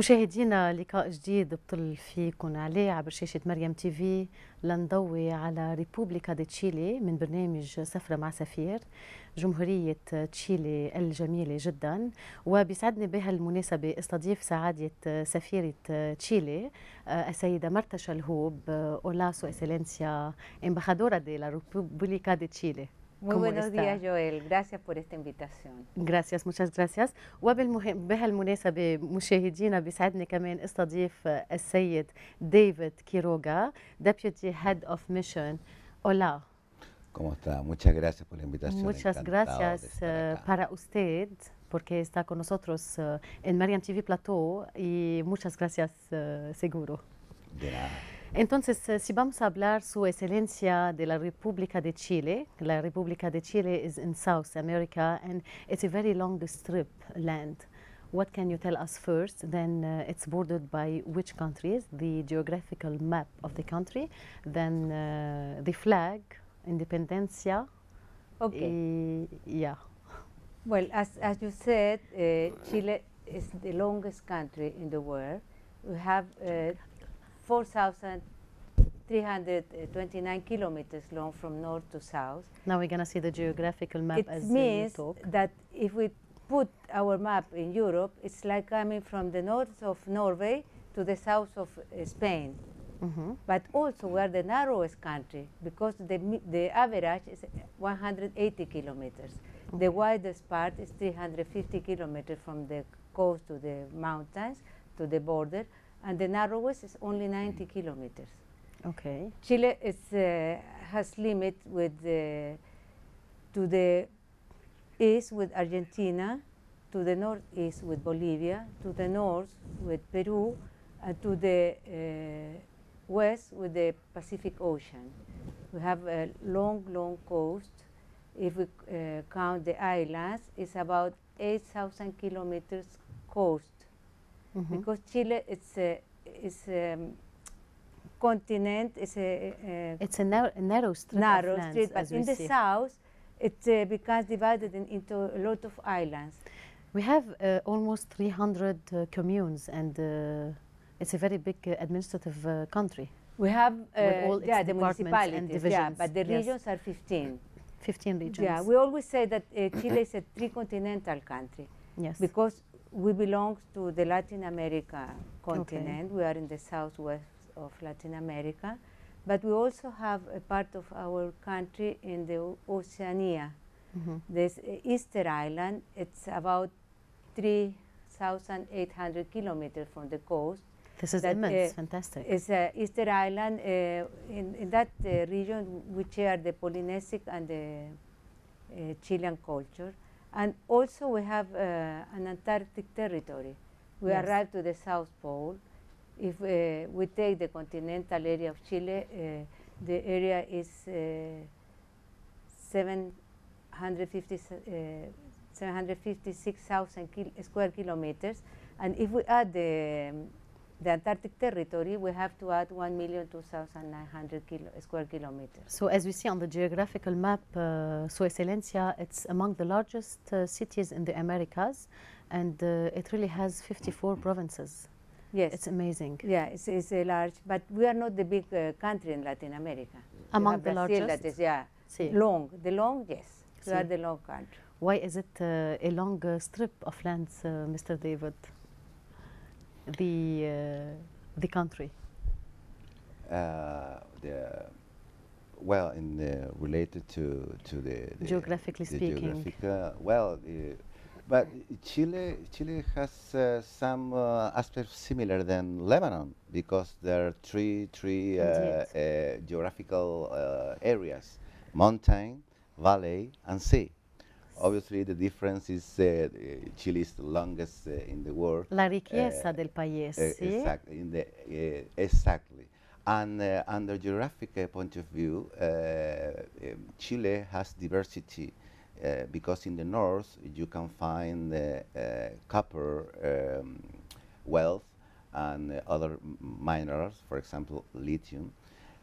مشاهدينا لقاء جديد بطل فيكم عليه عبر شاشة مريم تي في لنضوي على ريبوبليكا دي تشيلي من برنامج سفرة مع سفير جمهورية تشيلي الجميلة جدا. وبيسعدني بهالمناسبة استضيف سعادة سفيرة تشيلي السيدة مرتا شلهوب. Hola, su excelencia, embajadora de la República de Chile. Muy buenos días, Joel. Gracias por esta invitación. Gracias, muchas gracias. وبهالمناسبة مشاهدينا بيسعدني كمان استضيف السيد ديفيد كيروغا Deputy Head of Mission. Hola. ¿Cómo está? Muchas gracias por la invitación. Muchas gracias para usted porque está con nosotros en Mariam TV Plateau y muchas gracias seguro. De nada. Entonces, si vamos a hablar su excelencia de la República de Chile, la República de Chile is in South America and it's a very long strip land. What can you tell us first? Then it's bordered by which countries? The geographical map of the country, then the flag, Independencia. Okay. Yeah. Well, as you said, Chile is the longest country in the world. We have 4,329 kilometers long from north to south. Now we're going to see the geographical map as you talk. It means that if we put our map in Europe, it's like coming from the north of Norway to the south of Spain. Mm-hmm. But also we are the narrowest country because the average is 180 kilometers. Okay. The widest part is 350 kilometers from the coast to the mountains, to the border. And the narrowest is only 90 kilometers. Okay. Chile is, has limit with to the east with Argentina, to the northeast with Bolivia, to the north with Peru, and to the west with the Pacific Ocean. We have a long, long coast. If we count the islands, it's about 8,000 kilometers coast. Mm-hmm. Because Chile is a continent, it's a narrow strip narrow of lands, strip, but as in we the see. south it becomes divided into a lot of islands. We have almost 300 communes and it's a very big administrative country. We have all its the municipalities, and divisions. but the Yes. regions are 15. 15 regions. Yeah, we always say that Chile is a three-continental country. Yes. Because we belong to the Latin America continent. Okay. We are in the southwest of Latin America. But we also have a part of our country in the Oceania. Mm-hmm. This Easter Island, it's about 3,800 kilometers from the coast. This is immense, fantastic. It's Easter Island. In that region, we share the Polynesian and the Chilean culture. And also we have an Antarctic territory. We Yes. arrive to the South Pole. If we take the continental area of Chile, the area is 756,000 square kilometers. And if we add the Antarctic territory, we have to add 1,02,900 square kilometers. So as we see on the geographical map, Su Excelencia, it's among the largest cities in the Americas, and it really has 54 provinces. Yes. It's amazing. Yeah, it's a large, but we are not the big country in Latin America. Among the Brazil, largest? that is, yeah. Sí. Long, yes. We Sí. are the long country. Why is it a long strip of lands, Mr. David? The country. Well, related to the geographically speaking. But Chile has some aspects similar than Lebanon because there are three geographical areas: mountain, valley, and sea. Obviously, the difference is Chile is the longest in the world. La riqueza del país, ¿sí? Exactly. Exactly. And under geographic point of view, Chile has diversity because in the north you can find copper wealth and other minerals, for example, lithium.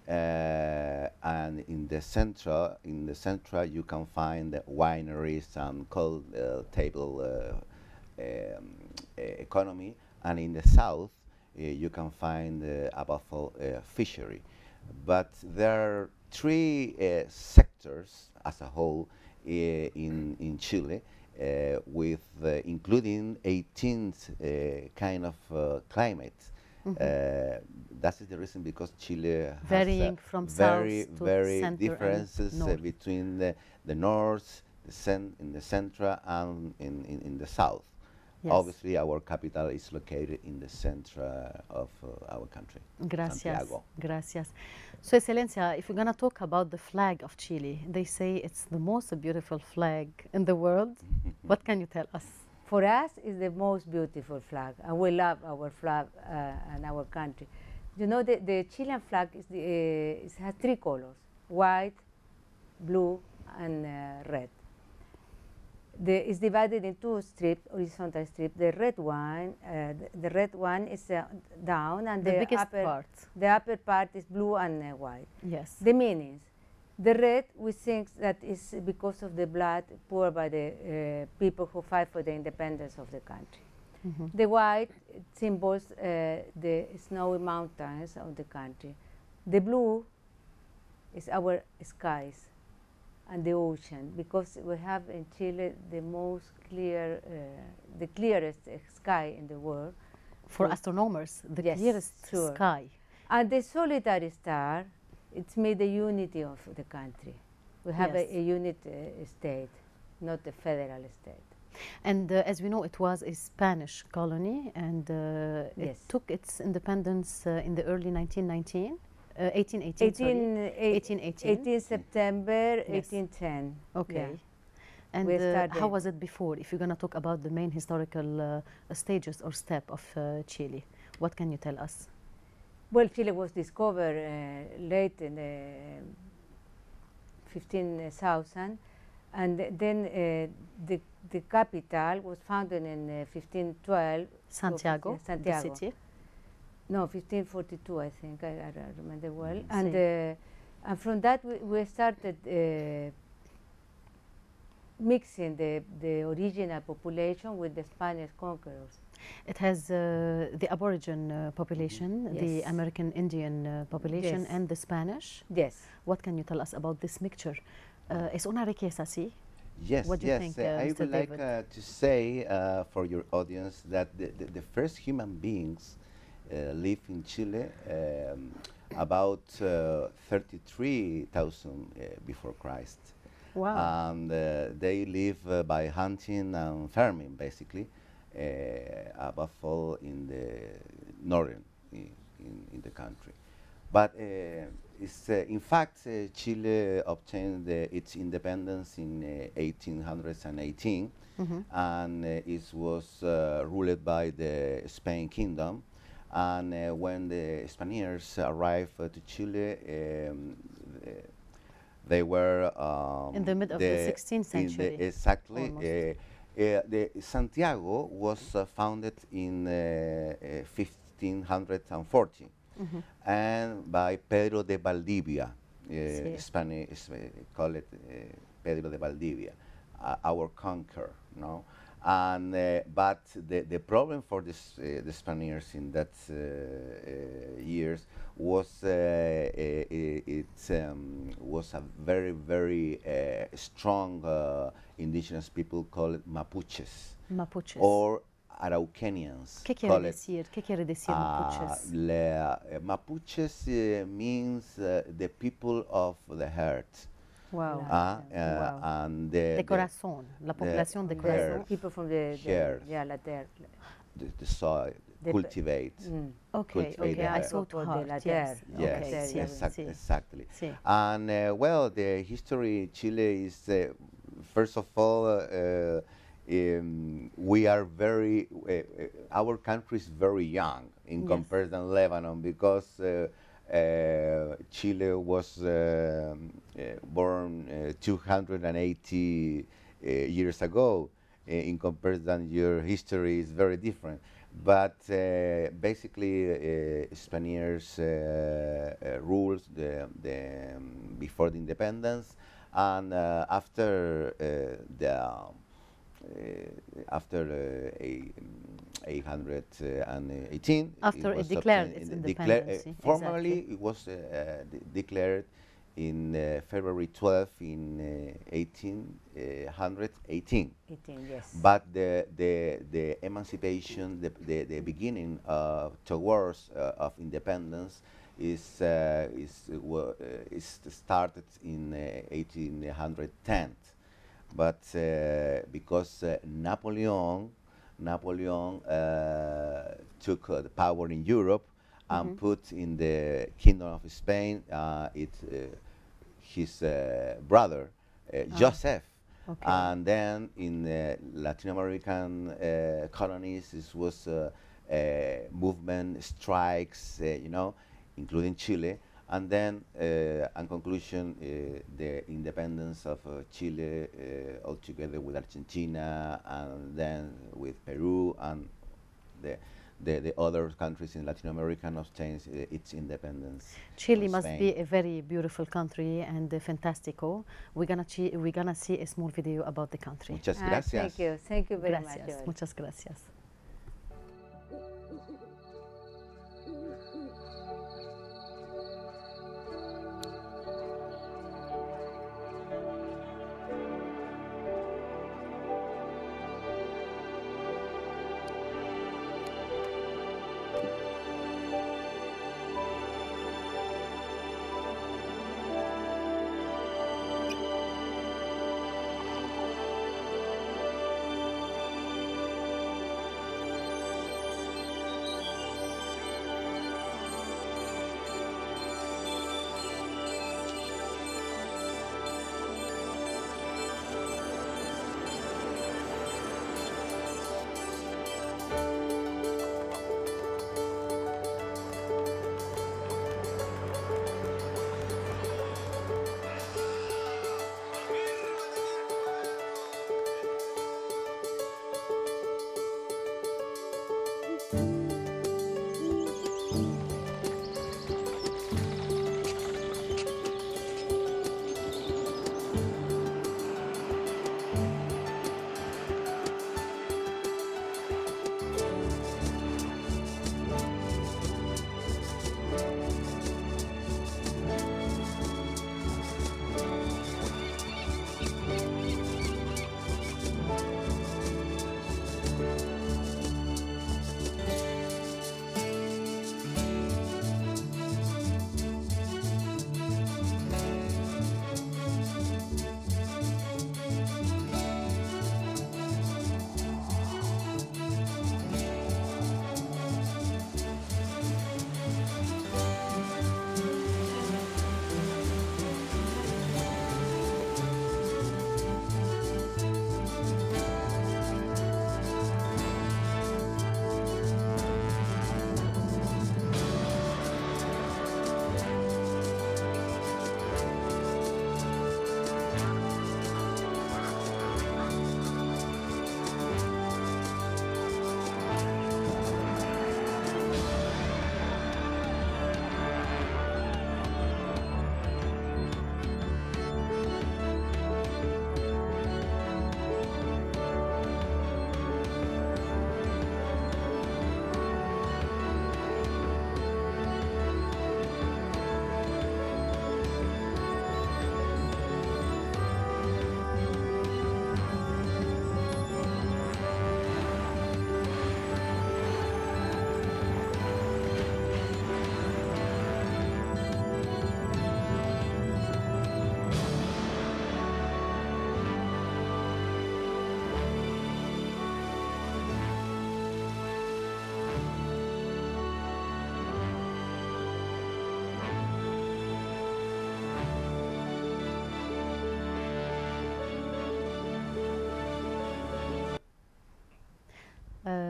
And in the central you can find wineries and cold table economy. and in the south you can find above all fishery. But there are three sectors as a whole in Chile, with including 18th kind of climate. That is the reason because Chile Varying has from very, south to very center and differences north. between the north, in the central, and in the south. Yes. Obviously, our capital is located in the center of our country, Gracias. Santiago. Gracias. So, Excelencia, if we're going to talk about the flag of Chile, they say it's the most beautiful flag in the world. What can you tell us? For us, it's the most beautiful flag, and we love our flag and our country. You know, the Chilean flag it has three colors: white, blue, and red. It's divided in two strips, horizontal strips. The red one is down, and The biggest part. The upper part is blue and white. Yes. The meanings. The red, we think that is because of the blood poured by the people who fight for the independence of the country. The white symbols the snowy mountains of the country. The blue is our skies and the ocean, because we have in Chile the most clear, the clearest sky in the world. For astronomers, the Yes, clearest sure. sky. And the solitary star, it's made the unity of the country. We have Yes. a unit state, not a federal state. And as we know, it was a Spanish colony, and it Yes. took its independence in the early 1818. 1818, sorry. 1818. 18 September Yes. 1810. Okay. Yeah. And We how started- was it before? If you're going to talk about the main historical stages or step of Chile, what can you tell us? Well, Chile was discovered late in the 15,000, and then the capital was founded in 1512. Santiago, Santiago. the city. No, 1542, I think. I remember well. Sí. And from that we started mixing the original population with the Spanish conquerors. It has the Aborigine population, the Yes. American Indian population, Yes. and the Spanish. Yes. What can you tell us about this mixture? Es una riqueza, sí? Yes, What do you yes. think, I Mr. would like David? to say for your audience that the first human beings lived in Chile about 33,000 before Christ. Wow. And they live by hunting and farming, basically, above all in the northern in the country. But in fact, Chile obtained its independence in 1818, and it was ruled by the Spain Kingdom. And when the Spaniards arrived to Chile, they were In the mid of the 16th century, exactly. almost. The Santiago was founded in 1540, and by Pedro de Valdivia. Sí. Spanish call it Pedro de Valdivia, our conqueror. No, and but the problem for the Spaniards in that years was it was a very strong indigenous people called Mapuches Mapuches. or Araucanians. ¿Qué quiere call it. decir? ¿Qué quiere decir Mapuches? Mapuches means the people of the heart. Wow. Wow. And De corazón, la población de corazón. People from the Earth. yeah, la terre. the soil, The cultivate. Okay, cultivate okay, the I heart. saw it For the hard, la yes. terre. Yes, Okay, Okay, sí, sí. exactly. Sí. And well, the history Chile is first of all we are very our country is very young in Yes. comparison Lebanon because Chile was born 280 years ago. In comparison, your history is very different. But basically, Spaniards rules before the independence, and after 1818. After it declared its independence. Formally, it was declared in February 12 in 1818. Yes. But the emancipation, the beginning towards of independence is started in 1810. But because Napoleon took the power in Europe and put in the Kingdom of Spain his brother Joseph. Okay. And then in Latin American colonies, this was movement, strikes, including Chile. And then, in conclusion, the independence of Chile, all together with Argentina, and then with Peru, and the other countries in Latin America obtained its independence. Chile must be a very beautiful country and fantastico. We're gonna see a small video about the country. Muchas gracias. Thank you very Gracias. much. Muchas gracias.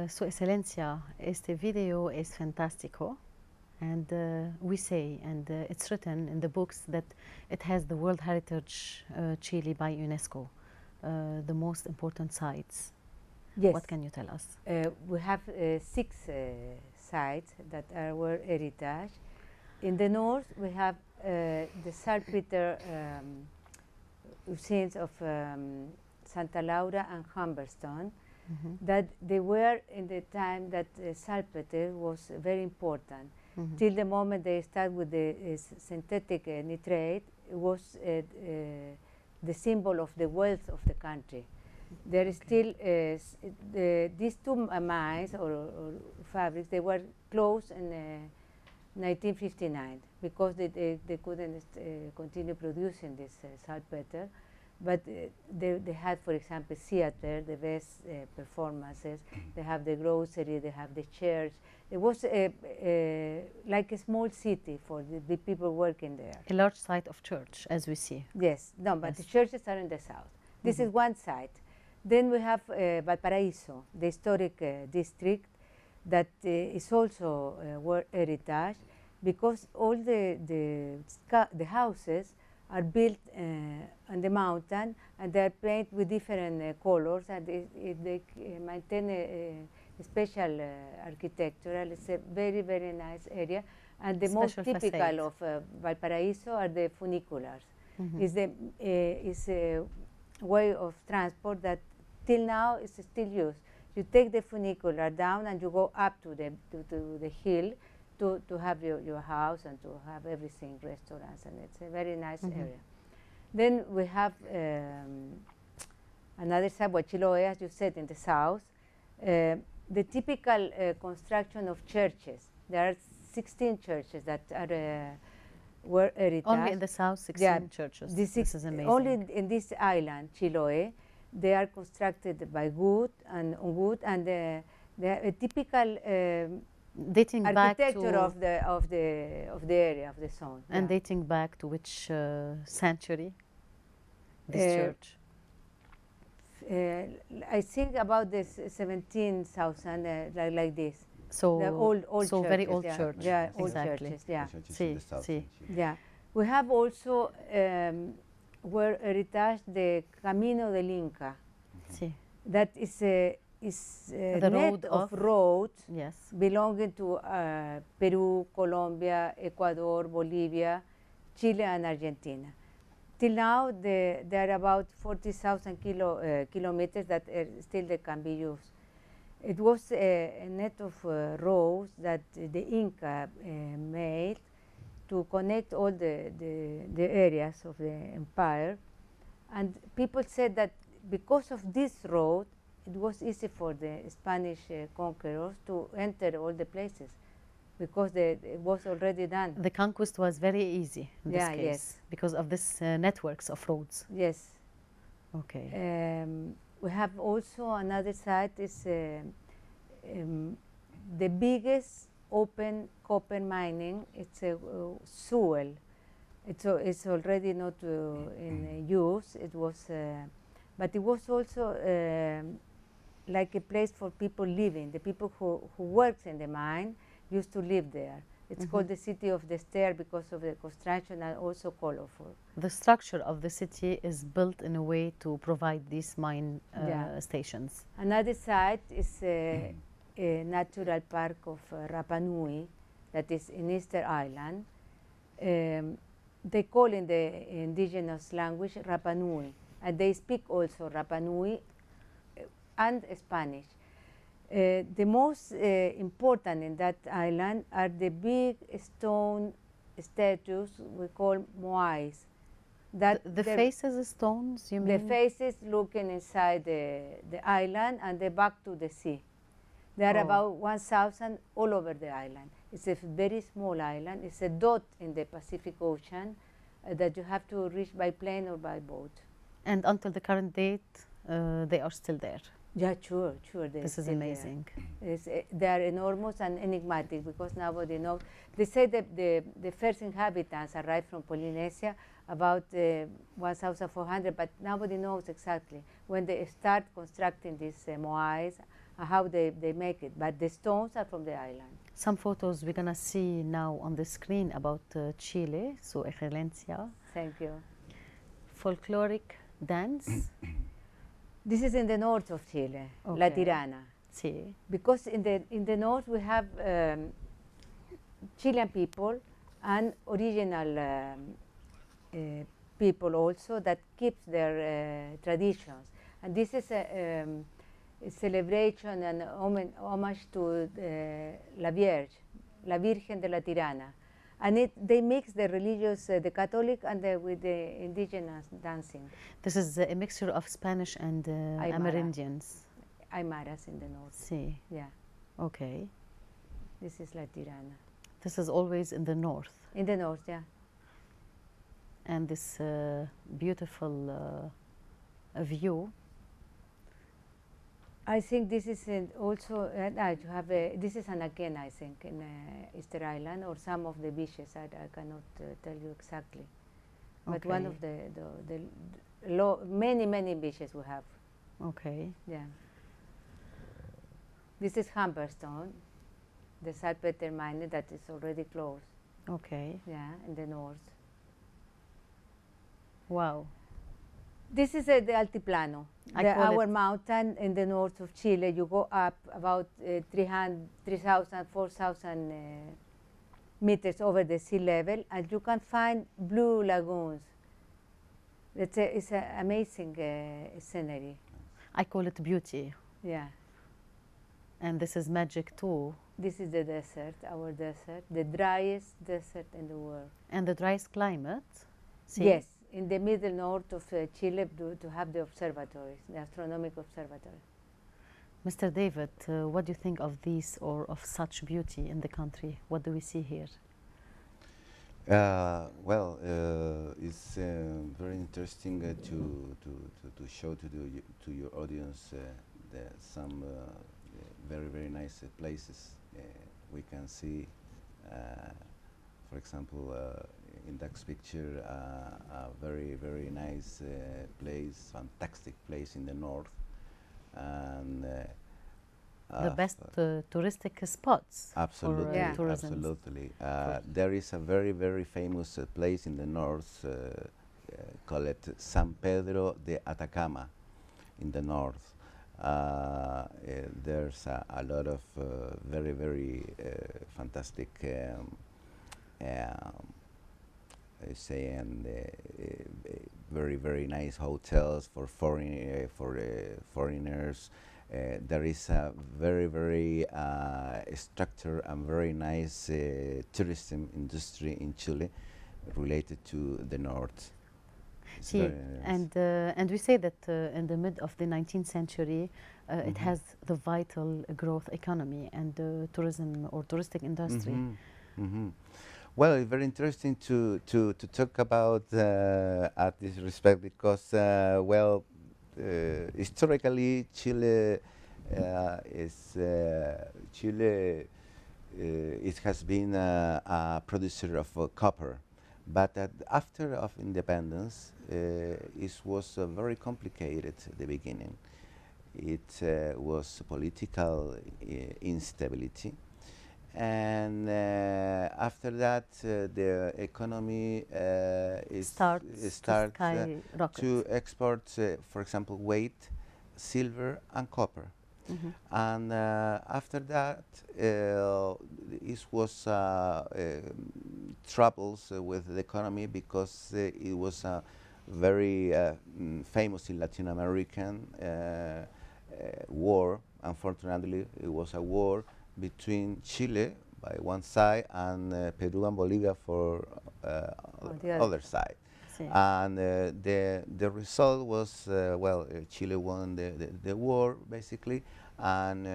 Su Excelencia, este video es fantástico, and we say, and it's written in the books, that it has the World Heritage Chile by UNESCO, the most important sites. Yes. What can you tell us? We have 6 sites that are World Heritage. In the north, we have the Salpeter scenes of Santa Laura and Humberstone. that they were in the time that salpeter was very important. Till the moment they start with the synthetic nitrate, it was the symbol of the wealth of the country. There is still these two mines or fabrics. They were closed in 1959 because they couldn't continue producing this saltpeter. But they had, for example, theater, the best performances. They have the grocery, they have the church. It was like a small city for the people working there. A large site of church, as we see. Yes, no, but the churches are in the south. This is one side. Then we have Valparaíso, the historic district that is also World Heritage, because all the houses are built on the mountain, and they are painted with different colors, and they maintain a special architectural. It's a very, very nice area, and the most typical of Valparaíso are the funiculars. It's a way of transport that till now is still used. You take the funicular down and you go up to the hill to have your house and to have everything, restaurants, and it's a very nice area. Then we have another side, Chiloé, as you said, in the south. The typical construction of churches. There are 16 churches that are were heritage. Only in the south, 16 churches. This is amazing. Only in this island, Chiloé, they are constructed by wood, and they are a typical dating architecture back to of the area of the zone. And dating back to which century? This church. I think about this 17,000, like this. So the old so churches, very old church. Yeah, old Exactly. churches. Yeah. See. Yeah. We have also World Heritage, the Camino del Inca. See. That is a The net of roads Yes. belonging to Peru, Colombia, Ecuador, Bolivia, Chile, and Argentina. Till now, there are about 40,000 kilometers that still they can be used. It was a net of roads that the Inca made to connect all the areas of the empire. And people said that because of this road, it was easy for the Spanish conquerors to enter all the places, because it was already done. The conquest was very easy in this Yeah, case yes. because of this networks of roads. Yes. Okay. We have also another site is the biggest open copper mining. It's a Sewell. It's already not in use. It was, but it was also like a place for people living. The people who works in the mine used to live there. It's called the city of the stair because of the construction, and also colorful. The structure of the city is built in a way to provide these mine stations. Another site is a natural park of Rapa Nui that is in Easter Island. They call in the indigenous language Rapa Nui, and they speak also Rapa Nui and Spanish. The most important in that island are the big stone statues we call moais. That the faces are stones, you mean? The faces looking inside the island and the back to the sea. There are about 1,000 all over the island. It's a very small island. It's a dot in the Pacific Ocean that you have to reach by plane or by boat. And until the current date, they are still there. Yeah, sure. This is amazing. They are enormous and enigmatic because nobody knows. They say that the first inhabitants arrived from Polynesia about 1,400, but nobody knows exactly when they start constructing these moais and how they make it. But the stones are from the island. Some photos we're going to see now on the screen about Chile, Su Excelencia. Thank you. Folkloric dance. This is in the north of Chile, La Tirana. Sí. Because in the north we have Chilean people and original people also that keep their traditions. And this is celebration and homage to La Vierge, La Virgen de la Tirana. And they mix the religious, the Catholic, and with the indigenous dancing. This is a mixture of Spanish and Amerindians. Aymaras in the north. See. Yeah. Okay. This is La Tirana. This is always in the north. In the north, yeah. And this beautiful view. I think this is also, you have this is Anaken, I think, in Easter Island, or some of the beaches. I cannot tell you exactly. But one of the many beaches we have. Okay. Yeah. This is Humberstone, the saltpeter mine that is already closed. Okay. Yeah, in the north. Wow. This is the Altiplano, our mountain in the north of Chile. You go up about 3,000, 4,000 meters over the sea level, and you can find blue lagoons. It's an amazing scenery. I call it beauty. Yeah. And this is magic too. This is the desert, our desert, the driest desert in the world. And the driest climate? See? Yes, in the middle north of Chile to have the observatories, the astronomic observatory. Mr. David, what do you think of this or of such beauty in the country? What do we see here? Well, it's very interesting to show to your audience some very nice places. We can see, for example, in that picture, a very nice place, fantastic place in the north, and the best touristic spots. Absolutely, for tourism. absolutely. There is a very famous place in the north called San Pedro de Atacama, in the north. There's a lot of very fantastic very nice hotels for foreigners. There is a very structured and very nice tourism industry in Chile related to the north. See, and we say that in the mid of the 19th century, it has the vital growth economy and tourism or touristic industry. Well, it's very interesting to talk about at this respect because, well, historically Chile it has been a producer of copper. But after of independence, it was very complicated at the beginning. It was political instability. And after that, the economy starts to export, for example, weight, silver, and copper. And after that, it was troubles with the economy because it was very famous in Latin American war. Unfortunately, it was a war between Chile by one side and Peru and Bolivia for the other side. And the result was, well, Chile won the war, basically, and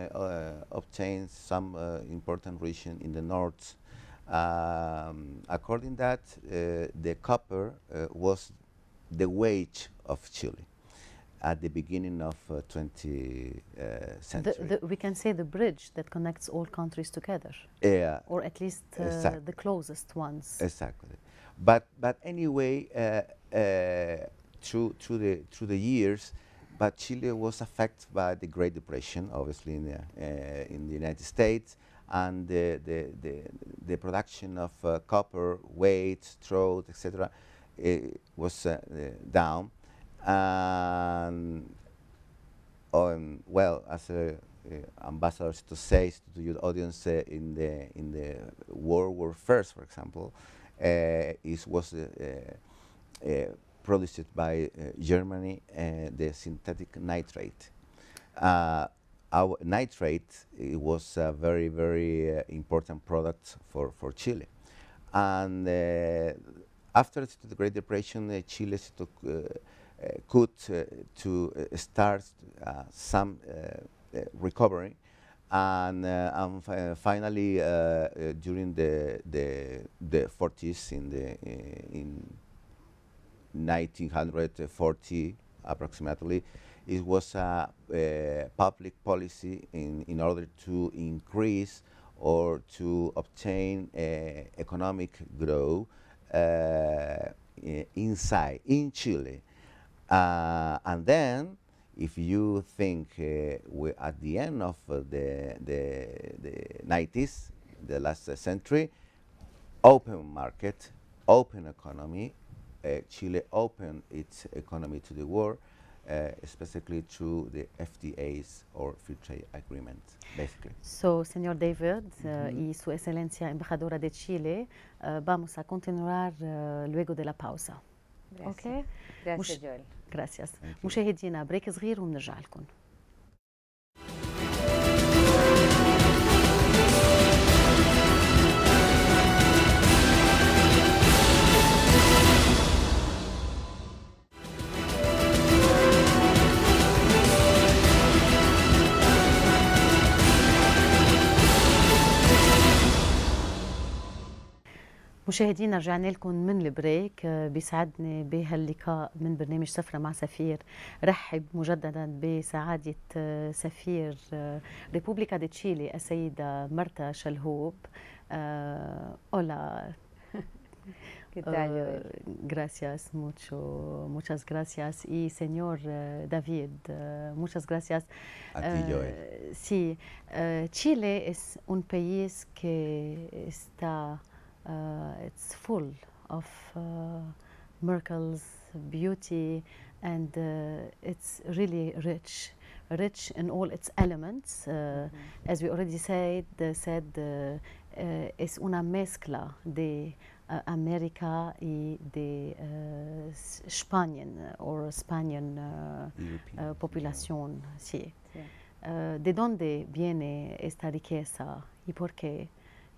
obtained some important region in the north. According that, the copper was the wage of Chile at the beginning of 20th century. We can say the bridge that connects all countries together. Yeah. Or at least the closest ones. Exactly. But anyway, through the years, but Chile was affected by the Great Depression, obviously in the United States, and the production of copper, weight, throat, etc., was down. And well, as ambassador to say to your audience, in the World War I, for example, it was produced by Germany, the synthetic nitrate. Our nitrate, it was a very, very important product for Chile. And after the Great Depression, Chile could to start some recovery. And finally, during the 40s, in 1940 approximately, it was a public policy in order to increase or to obtain economic growth in Chile. And then, if you think at the end of the 90s, the last century, open market, open economy, Chile opened its economy to the world, especially through the FTAs or Free Trade Agreements, basically. So, Senhor David y Su Excelencia Embajadora de Chile, vamos a continuar luego de la pausa. اوكي gracias جويل. Gracias. مشاهدينا بريك صغير وبنرجع لكم. مشاهدينا رجعنا لكم من البريك. بيسعدني بهاللقاء من برنامج سفرة مع سفير رحب مجددا بسعادة سفير ريبوبليكا دي تشيلي السيدة مرتا شلهوب. Hola. ¿Qué tal, Joel? Gracias muchas gracias. Y señor David, muchas gracias. A ti, Joel. Sí, Chile es un país que está it's full of miracles, beauty, and it's really rich in all its elements. As we already said, es una mezcla de América y de Spanian población. Sí. ¿De dónde viene esta riqueza y por qué?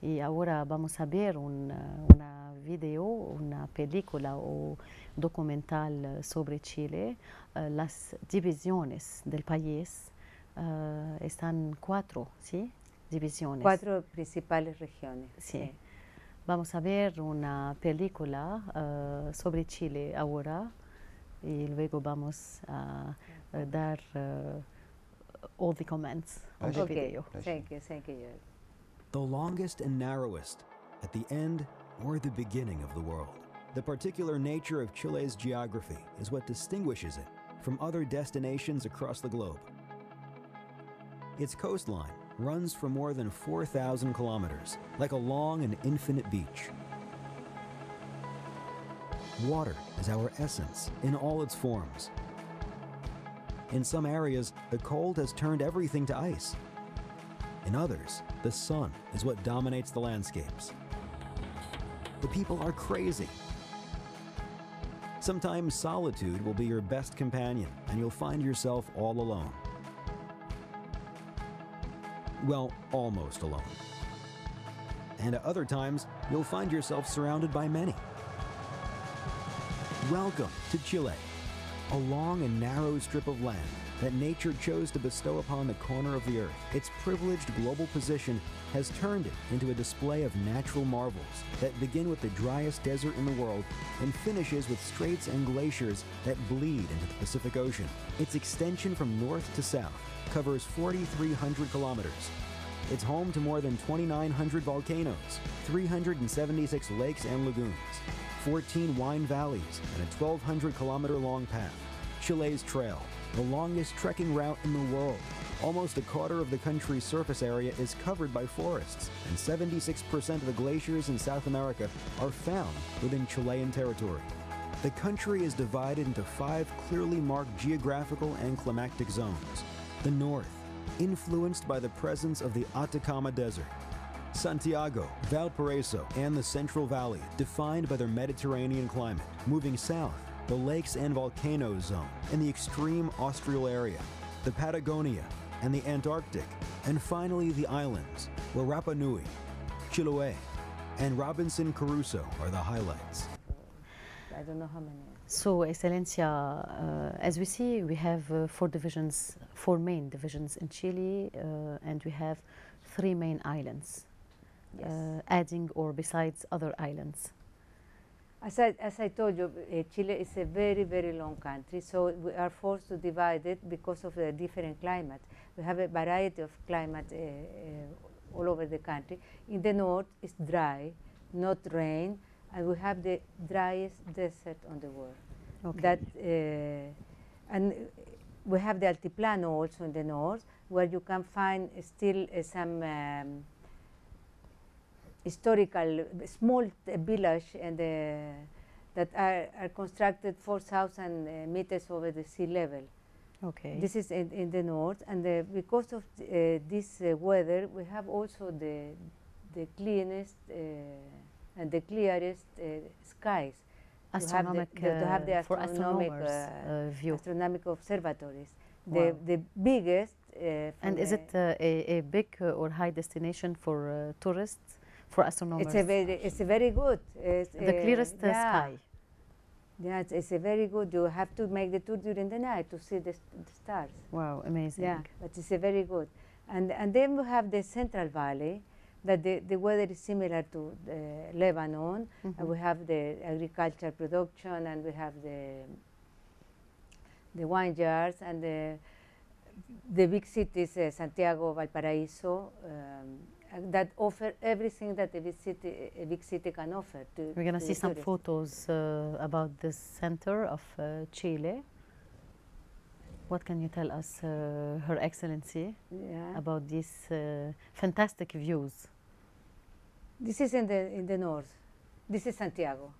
Y ahora vamos a ver una video, una película o documental sobre Chile. Las divisiones del país están 4, ¿sí? Divisiones. 4 principales regiones. Sí. Vamos a ver una película sobre Chile ahora y luego vamos a dar all the comments on the video. Thank you, Joel. The longest and narrowest, at the end or the beginning of the world. The particular nature of Chile's geography is what distinguishes it from other destinations across the globe. Its coastline runs for more than 4,000 kilometers, like a long and infinite beach. Water is our essence in all its forms. In some areas, the cold has turned everything to ice. In others, the sun is what dominates the landscapes. The people are crazy. Sometimes solitude will be your best companion, and you'll find yourself all alone. Well, almost alone. And at other times, you'll find yourself surrounded by many. Welcome to Chile, a long and narrow strip of land that nature chose to bestow upon the corner of the earth. Its privileged global position has turned it into a display of natural marvels that begin with the driest desert in the world and finishes with straits and glaciers that bleed into the Pacific Ocean. Its extension from north to south covers 4,300 kilometers. It's home to more than 2,900 volcanoes, 376 lakes and lagoons, 14 wine valleys, and a 1,200-kilometer-long path, Chile's Trail, the longest trekking route in the world. Almost a quarter of the country's surface area is covered by forests, and 76% of the glaciers in South America are found within Chilean territory. The country is divided into 5 clearly marked geographical and climatic zones. The north, influenced by the presence of the Atacama Desert. Santiago, Valparaiso, and the Central Valley, defined by their Mediterranean climate. Moving south, the lakes and volcanoes zone in the extreme austral area. the Patagonia, and the Antarctic, and finally the islands, where Rapa Nui, Chiloé, and Robinson Crusoe are the highlights. I don't know how many. So, Excellencia, as we see, we have four main divisions in Chile, and we have 3 main islands, Yes. adding or besides other islands. As I told you, Chile is a very, very long country, so we are forced to divide it because of the different climate. We have a variety of climate all over the country. In the north, it's dry, not rain, and we have the driest desert on the world. Okay. That, and we have the Altiplano also in the north, where you can find still some historical small village and that are constructed 4,000 meters over the sea level. Okay. This is in the north, and because of this weather, we have also the cleanest and the clearest skies. Astronomic, to have the for astronomic astronomers view. astronomical observatories. Wow. The biggest. And is it a big or high destination for tourists, for astronomers? It's a very good. The clearest sky. Yeah, it's a very good. You have to make the tour during the night to see the stars. Wow, amazing. Yeah, but it's a very good. And then we have the Central Valley, that the weather is similar to Lebanon. And we have the agricultural production, and we have the vineyards, and the big cities, Santiago, Valparaiso, that offer everything that a big city can offer. We're going to see some photos about this center of Chile. What can you tell us, Her Excellency, about these fantastic views? This is in the north. This is Santiago.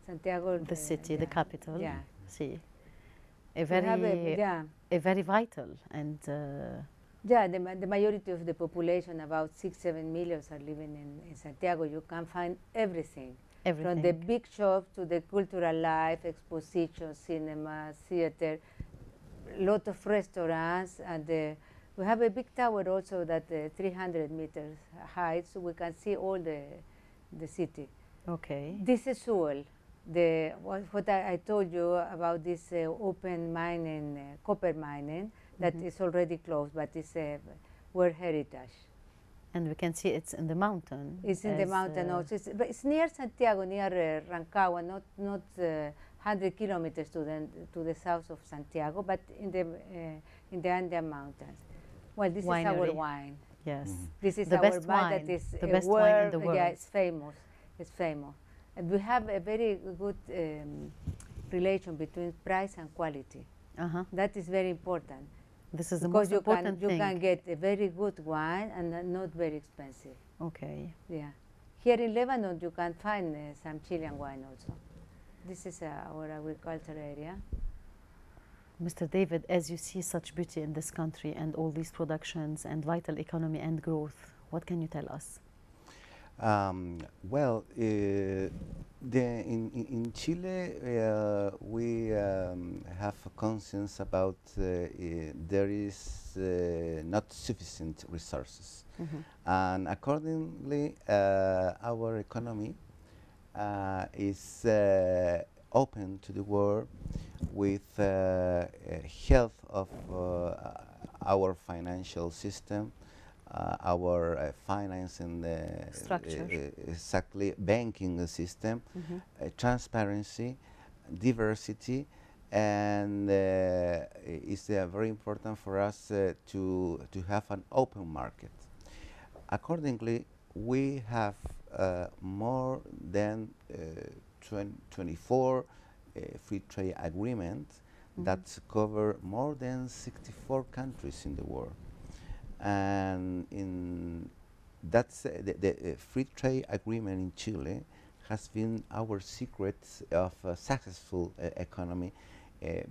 Santiago, the city, the capital. Yeah. See, a very vital and. Yeah, the majority of the population, about 6-7 million, are living in Santiago. You can find everything. From the big shops to the cultural life, expositions, cinema, theater, lot of restaurants, and we have a big tower also that 300 meters high, so we can see all the city. Okay. This is Jewel. What I told you about this open mining, copper mining, that is already closed, but it's a World Heritage. And we can see it's in the mountain. It's in the mountain also. It's near Santiago, near Rancagua, not 100 kilometers to the south of Santiago, but in the Andean Mountains. Well, this is our wine. Yes. This is the our best wine that is the best wine in the world. Yeah, it's famous. It's famous. And we have a very good relation between price and quality. That is very important. This is the most important thing. You can get a very good wine and not very expensive. Okay. Yeah. Here in Lebanon, you can find some Chilean wine also. This is our agriculture area. Mr. David, as you see such beauty in this country and all these productions and vital economy and growth, what can you tell us? Well, in Chile, we have a conscience about there is not sufficient resources, and accordingly, our economy is open to the world with health of our financial system. Our finance and structure, exactly banking system, transparency, diversity, and it's very important for us to have an open market. Accordingly, we have more than 24 free trade agreements that cover more than 64 countries in the world. And that's the free trade agreement in Chile has been our secret of a successful economy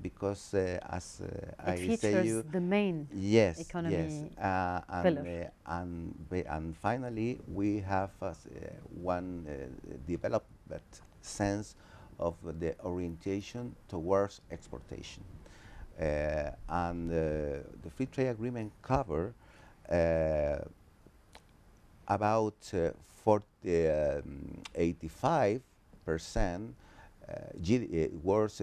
because as I say you, the main economy pillar. And finally we have one developed sense of the orientation towards exportation. And the free trade agreement cover about 85% world's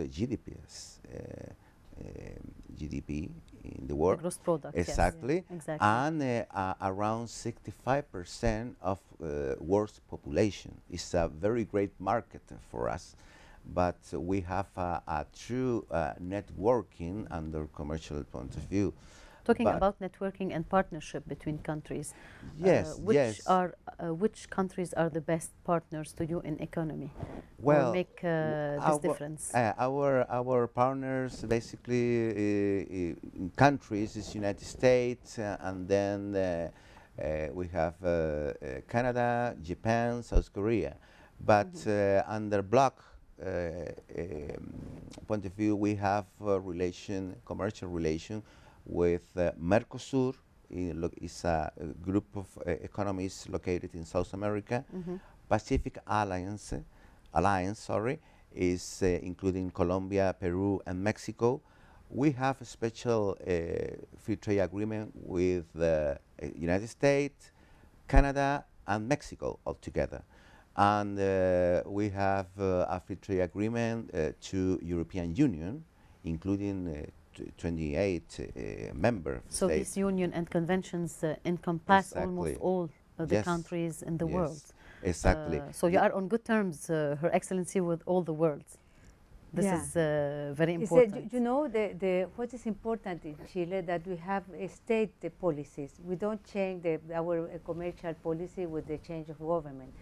GDP in the world. The gross product, exactly. yes. Exactly. And around 65% of world's population. It's a very great market for us, but we have a true networking under commercial point of view. Talking about networking and partnership between countries, yes, which countries are the best partners to you in economy? Well, or make this difference? Our partners basically in countries is United States, and then we have Canada, Japan, South Korea. But under bloc point of view, we have commercial relation with Mercosur. It's a group of economies located in South America. Pacific Alliance, is including Colombia, Peru, and Mexico. We have a special free trade agreement with the United States, Canada, and Mexico altogether. And we have a free trade agreement to European Union, including 28 member states. So this union and conventions encompass almost all the countries in the world. Exactly. So you are on good terms, Her Excellency, with all the world. This is very important. You know, what is important in Chile, that we have state policies. We don't change our commercial policy with the change of government.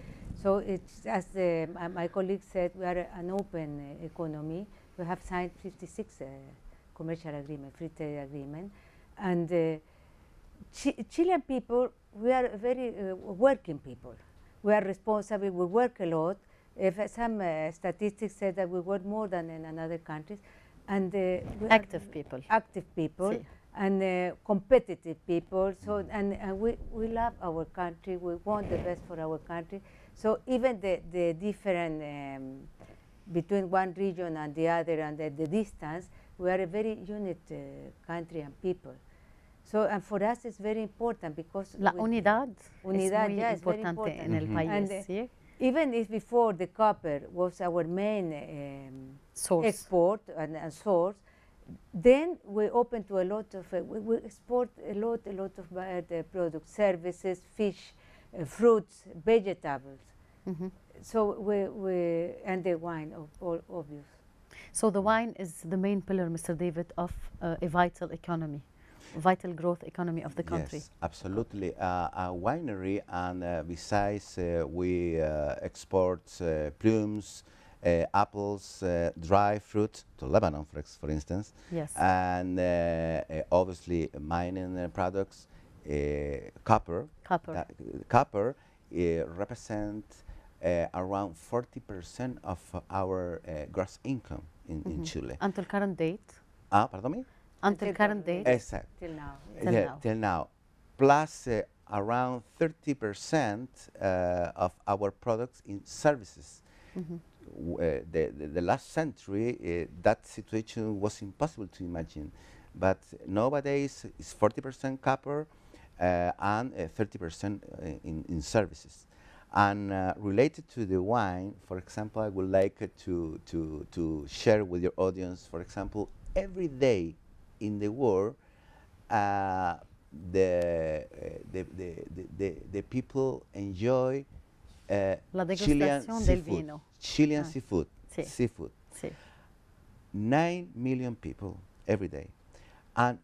So it's, as my colleague said, we are an open economy. We have signed 56 commercial agreement, free trade agreement. And Chilean people, we are very working people. We are responsible, we work a lot. If some statistics say that we work more than in another countries. And active people. Active people. Sí. And competitive people. So, and we love our country, we want the best for our country. So even the different between one region and the other, and the distance, we are a very unit country and people. So, and for us it's very important because la unidad es muy importante importante en el país. ¿Sí? Even if before the copper was our main export and source, then we open to a lot of, we export a lot of products, services, fish, fruits, vegetables. So and the wine, obvious. So the wine is the main pillar, Mr. David, of a vital economy, vital growth economy of the country. Yes, absolutely. A winery, and besides we export plums, apples, dry fruit to Lebanon, for instance. Yes. And obviously mining products, copper. Copper represents around 40% of our gross income in Chile. Until current date? Pardon me? Until current date? Exactly. Till now. Till now. Plus around 30% of our products in services. The last century, that situation was impossible to imagine. But nowadays, it's 40% copper and 30% in services. And related to the wine, for example, I would like to share with your audience, for example, every day in the world, the people enjoy Chilean seafood. Chilean seafood. Sí. Seafood. Sí. 9 million people every day, and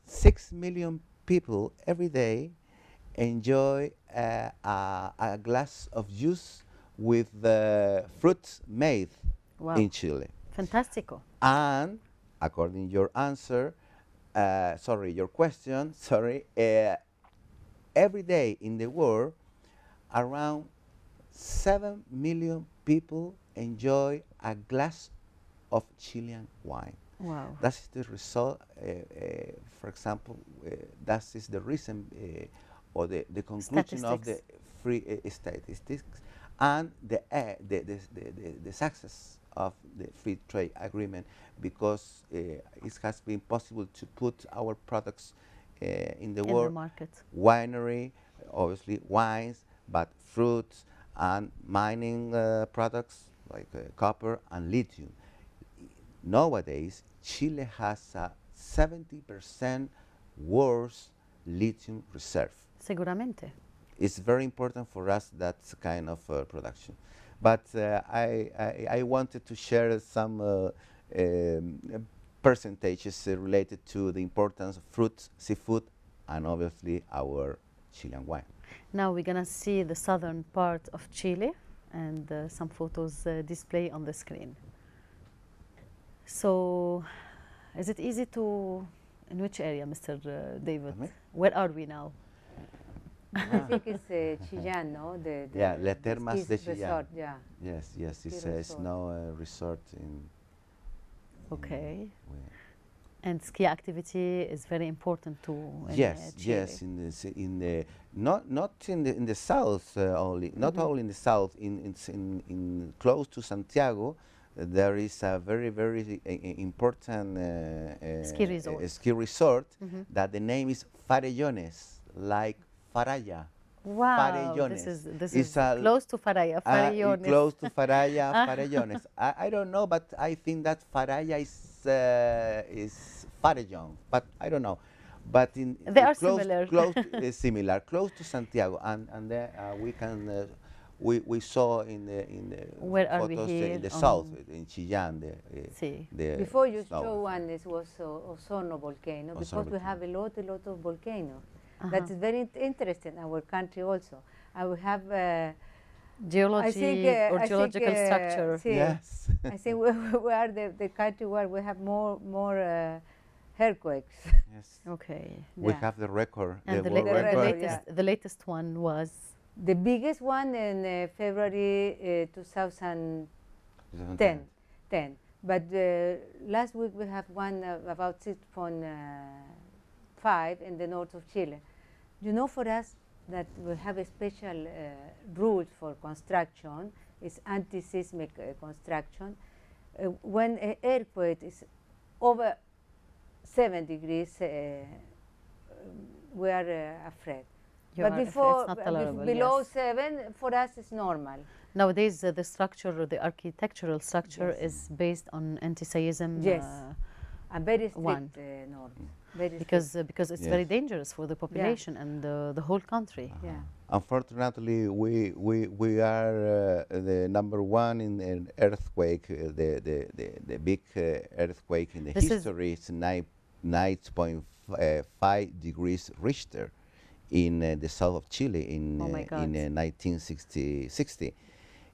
6 million people every day enjoy a glass of juice with the fruits made in Chile. Fantastico. And according to your answer, your question, every day in the world, around 7 million people enjoy a glass of Chilean wine. Wow. That is the result, for example, that is the reason or the conclusion of the free statistics and the success of the free trade agreement because it has been possible to put our products in the world. the market. Winery, obviously wines, but fruits and mining products like copper and lithium. Nowadays, Chile has a 70% worse lithium reserve. Seguramente. It's very important for us that kind of production. But I wanted to share some percentages related to the importance of fruits, seafood, and obviously our Chilean wine. Now we're gonna see the southern part of Chile and some photos display on the screen. So, is it easy to, in which area, Mr. David? Where are we now? I think it's Chillán, no? Yeah, Les Termas de Chillán. Resort, yeah. Yes, yes, it's a snow resort in. Okay. And ski activity is very important too. Yes, Chile. yes, in the not in the south only, not only in the south, in close to Santiago, there is a very important ski resort that the name is Farellones, like Faraya. Wow, Farellones. this is close to Faraya, Farellones. Close to Faraya, Farellones. I don't know, but I think that Faraya is Farellón, but I don't know. But they are close, similar. Similar, close to Santiago, and there we can. We saw in the Where are we photos here? in the south, in Chillán. Before you show one, it was Osorno volcano, because we have a lot of volcanoes. That's very interesting. Our country also, and we have geology or geological structure. Yes, I think we are the country where we have more earthquakes. Yes. Okay. We have the record. And the latest one was. The biggest one in February 2010. But last week we have one about 6.5 in the north of Chile. You know, for us that we have a special rules for construction. It's anti-seismic construction. When an earthquake is over 7 degrees, we are afraid. But before, below 7, for us it's normal. Nowadays, the structure, or the architectural structure, is based on anti-seism. Yes, a very strict norm. Because it's very dangerous for the population and the whole country. Yeah. Unfortunately, we are the #1 in an earthquake. The big earthquake in the history is 9.5 degrees Richter. In the south of Chile in 1960.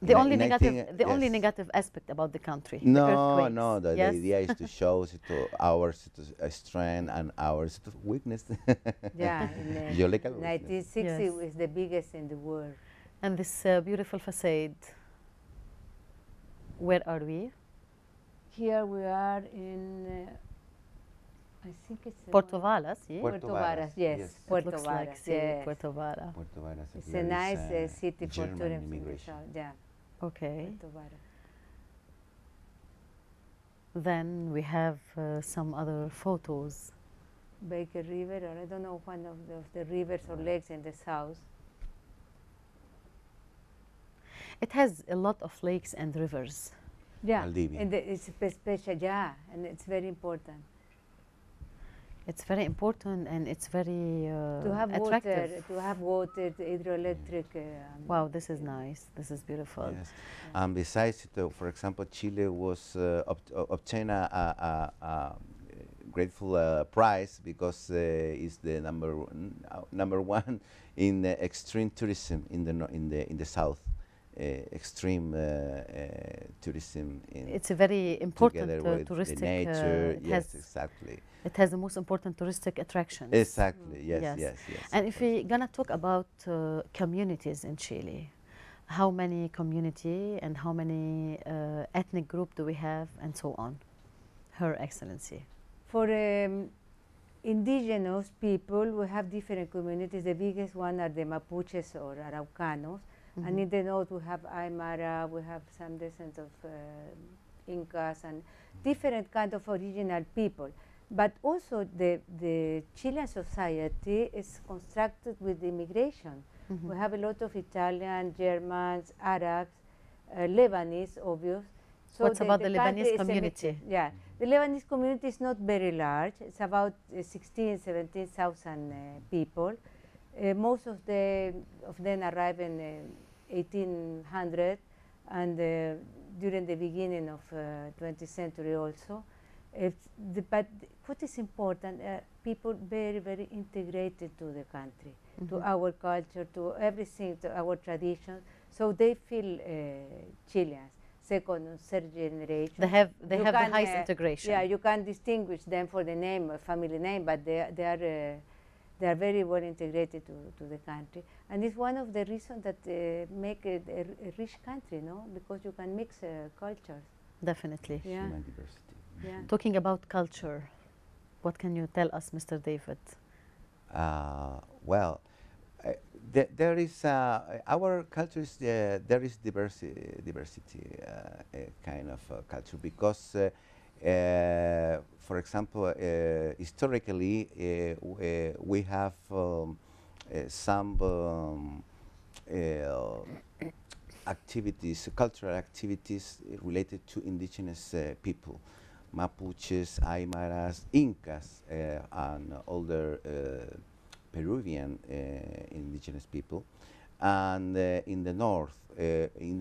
The only negative aspect about the country. No, no. The idea is to show our strength and our weakness. Yeah, in 1960 is the biggest in the world. And this beautiful facade. Where are we? Here we are in. I think it's Puerto Varas, yeah? Puerto Varas, yes. Puerto Varas, like yes. Puerto Varas. It's a nice city for tourism. Yeah. Okay. Puerto Varas. Then we have some other photos. Baker River, or I don't know, one of the rivers or lakes in the south. It has a lot of lakes and rivers. Yeah, and it's special, and it's very important. It's very important, and it's very to have attractive. Water, hydroelectric. Wow, this is nice. This is beautiful. Yes. And besides it, for example, Chile was obtained a grateful prize because it's the #1 in extreme tourism in the south. Extreme tourism. It's a very important touristic. Nature, yes, exactly. It has the most important touristic attractions. Exactly. Yes. And if we're gonna talk about communities in Chile, how many community and how many ethnic group do we have, and so on? Her Excellency. For indigenous people, we have different communities. The biggest one are the Mapuches or Araucanos. And in the north we have Aymara, we have some descendants of Incas and different kind of original people. But also the Chilean society is constructed with immigration. We have a lot of Italian, Germans, Arabs, Lebanese, obvious. So What's about the country Lebanese is a community? mix. Yeah, the Lebanese community is not very large. It's about 16, 17,000 people. Most of them arrived in 1800 and during the beginning of 20th century also. But what is important, people very, very integrated to the country, to our culture, to everything, to our traditions. So they feel Chileans, second and third generation. They have the highest integration. Yeah, you can distinguish them for the name, family name, but they are very well integrated to the country. And it's one of the reasons that make it a rich country, no? Because you can mix cultures. Definitely. Yeah. Human diversity. Yeah. Talking about culture, what can you tell us, Mr. David? Well, there is our culture is there is diversity kind of culture because, for example, historically we have some activities, cultural activities related to indigenous people. Mapuches, Aymaras, Incas, and older Peruvian indigenous people. And in the north, there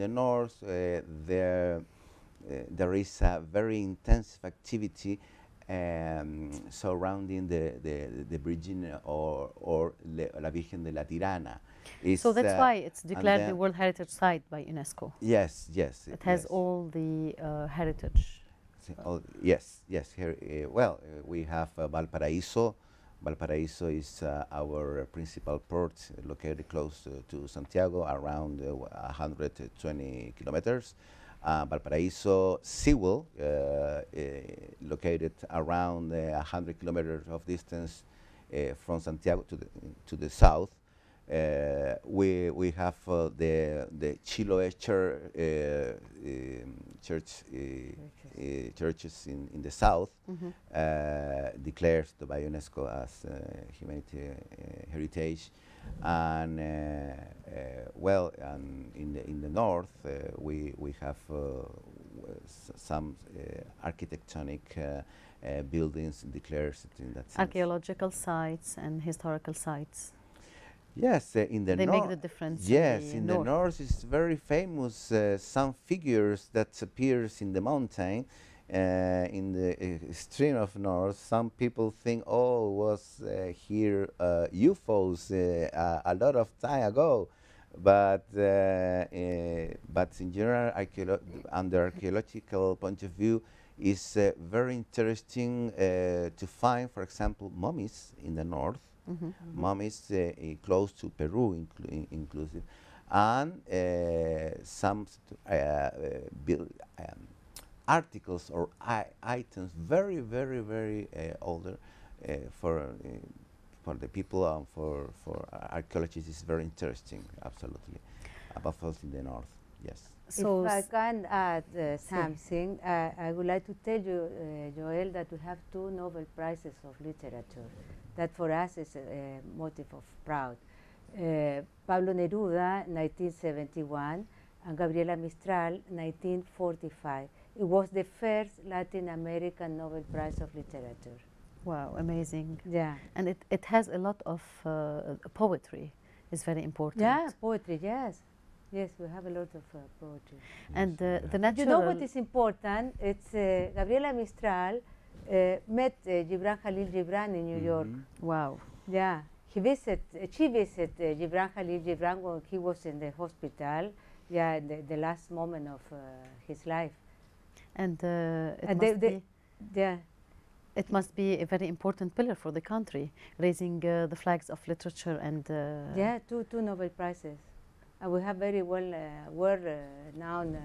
is a very intensive activity surrounding the Virgin or La Virgen de la Tirana. So that's why it's declared the World Heritage Site by UNESCO. Yes, yes. It has all the heritage. Yes, yes. Here, we have Valparaíso. Valparaíso is our principal port, located close to Santiago, around 120 kilometers. Valparaíso Seawall, located around 100 kilometers of distance from Santiago to the south. We have the Chiloé churches in the south, declared by UNESCO as humanitarian heritage, and in the north we have some architectonic buildings declared in that sense. Archaeological sites and historical sites. Yes, in the north. They make the difference. Yes, in the north is very famous. Some figures that appears in the mountain, in the extreme of north. Some people think, oh, was here UFOs a lot of time ago, but in general, under archaeological point of view, is very interesting to find, for example, mummies in the north. Mummies close to Peru, inclusive, and some articles or items very, very, very older for the people and for archaeologists is very interesting. Absolutely, above all in the north. Yes. So if I can add something, I would like to tell you, Joel, that we have 2 Nobel Prizes of Literature. That for us is a motive of pride. Pablo Neruda, 1971, and Gabriela Mistral, 1945. It was the first Latin American Nobel Prize of Literature. Wow, amazing. Yeah. And it has a lot of poetry. It's very important. Yeah, poetry, yes. Yes, we have a lot of poetry. And the natural... You know what is important? It's Gabriela Mistral met Gibran Khalil Gibran in New York. Wow. Yeah, she visited Gibran Khalil Gibran when he was in the hospital. Yeah, the last moment of his life. And it it must be a very important pillar for the country, raising the flags of literature and... yeah, two Nobel Prizes. And we have very well-known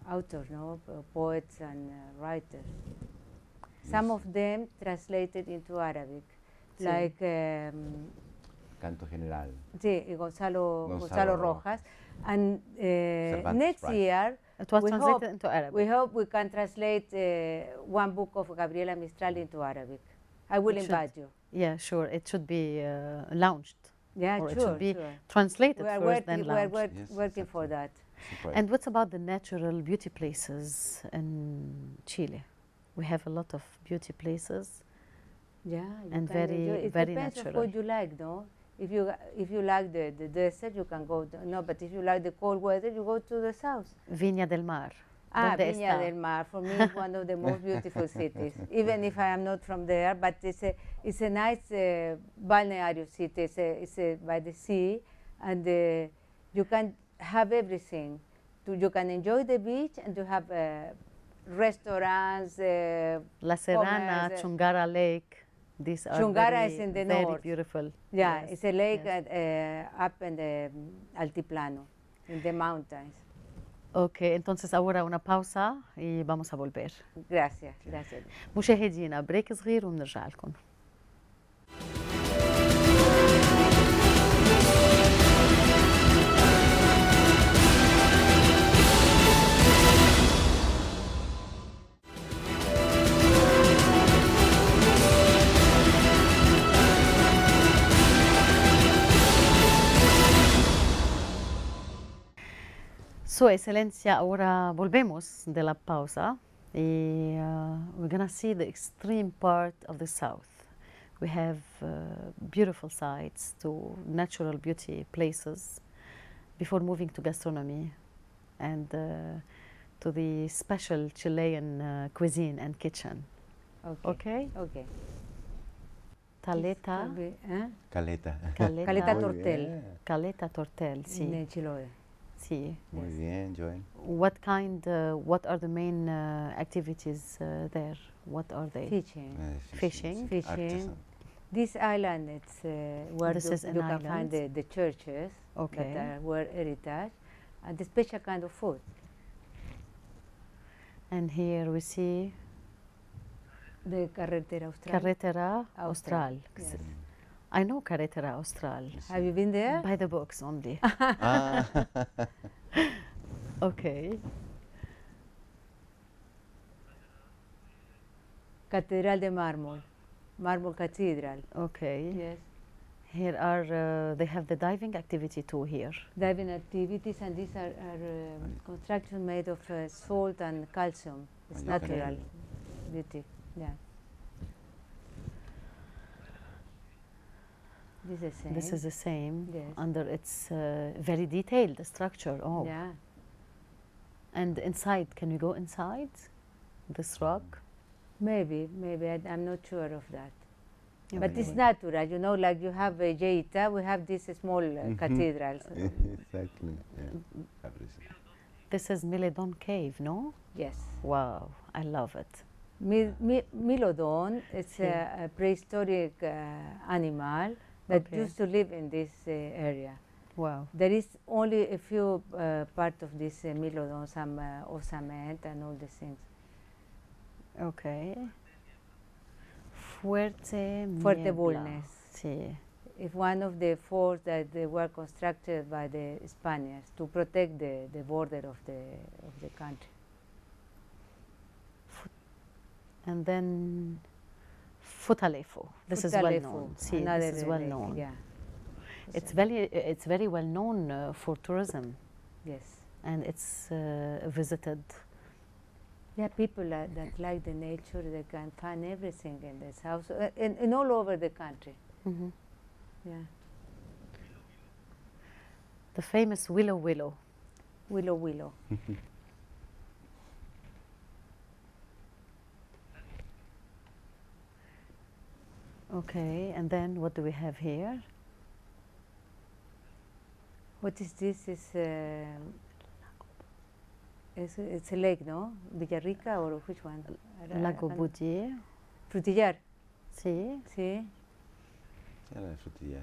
authors, no? Poets and writers. Yes. Some of them translated into Arabic, sí. Like Canto General. Sí, Gonzalo Rojas. And next year It was We translated hope- into Arabic. We hope we can translate one book of Gabriela Mistral into Arabic. I will It should. invite you. Yeah, sure. It should be launched. Yeah, Or it sure, should be sure. translated We are first, then working, we are launched. Yes, working for exactly. that. Super. And what's about the natural beauty places in Chile? We have a lot of beauty places. Yeah, you And can very- enjoy. It very depends on natural. what you like, no? If you like the desert, you can go. No, but if you like the cold weather, you go to the south. Viña del Mar. Ah, ¿Dónde Viña está? del Mar for me is one of the most beautiful cities. Even if I am not from there, but it's a nice balneario city. It's by the sea, and you can have everything. You can enjoy the beach, and you have restaurants. La Serrana, commerce, Chungara Lake. These are Chungara very, is in the very north. beautiful. Yeah, Yes, it's a lake yes. up in the altiplano, in the mountains. Ok, entonces ahora una pausa y vamos a volver. Gracias, gracias. مشاهدينا بريك صغير وبنرجع لكم. Su Excelencia, ahora volvemos de la pausa y we're gonna see the extreme part of the south. We have beautiful sights to natural beauty places before moving to gastronomy and to the special Chilean cuisine and kitchen. Okay? Okay. Caleta, Caleta. Caleta Muy Tortel. bien. Caleta Tortel, sí, In Chiloé. sí. Muy bien, Joel. What are the main activities there? What are they? Fishing. Fishing. Fishing. Artisan. This island, it's where This you, is an you can find island? the churches Okay. that are World Heritage, and the special kind of food. And here we see The Carretera Austral. Carretera Austral. Yes. I know Carretera Austral Have you been there? by the books only. Ah. Okay. Catedral de Mármol. Mármol Cathedral. Okay. Yes. Here are they have the diving activity too here. Diving activities, and these are construction made of salt and calcium. It's And you can- natural beauty. Yeah. This is same. This is the same Yes. under its very detailed structure. Oh. Yeah. And inside, can we go inside this rock? Maybe I'm not sure of that. Yeah, But maybe. it's natural, you know, like you have Jeita, we have these small cathedrals. Exactly. Yeah. Everything. This is Miledon Cave, no? Yes. Wow, I love it. Milodon, it's a prehistoric animal that Okay. used to live in this area. Wow. There is only a few part of this Milodon, some osament and all these things. Okay. Fuerte Fuerte Niebla. Bulnes. Sí. It's one of the forts that they were constructed by the Spaniards to protect the border of the country. And then Futalefu. This is well Futalefu, known. See, another this is well lake, known. Yeah. It's very well known for tourism, Yes. and it's visited. Yeah, people that like the nature, they can find everything in this house, in all over the country. Mhm. Yeah. The famous Willow. Willow. Okay, and then what do we have here? What is this? It's a lake, no? Villarrica or which one? Lago Boudier. Frutillar. Sí. Sí. Yeah, la frutilla.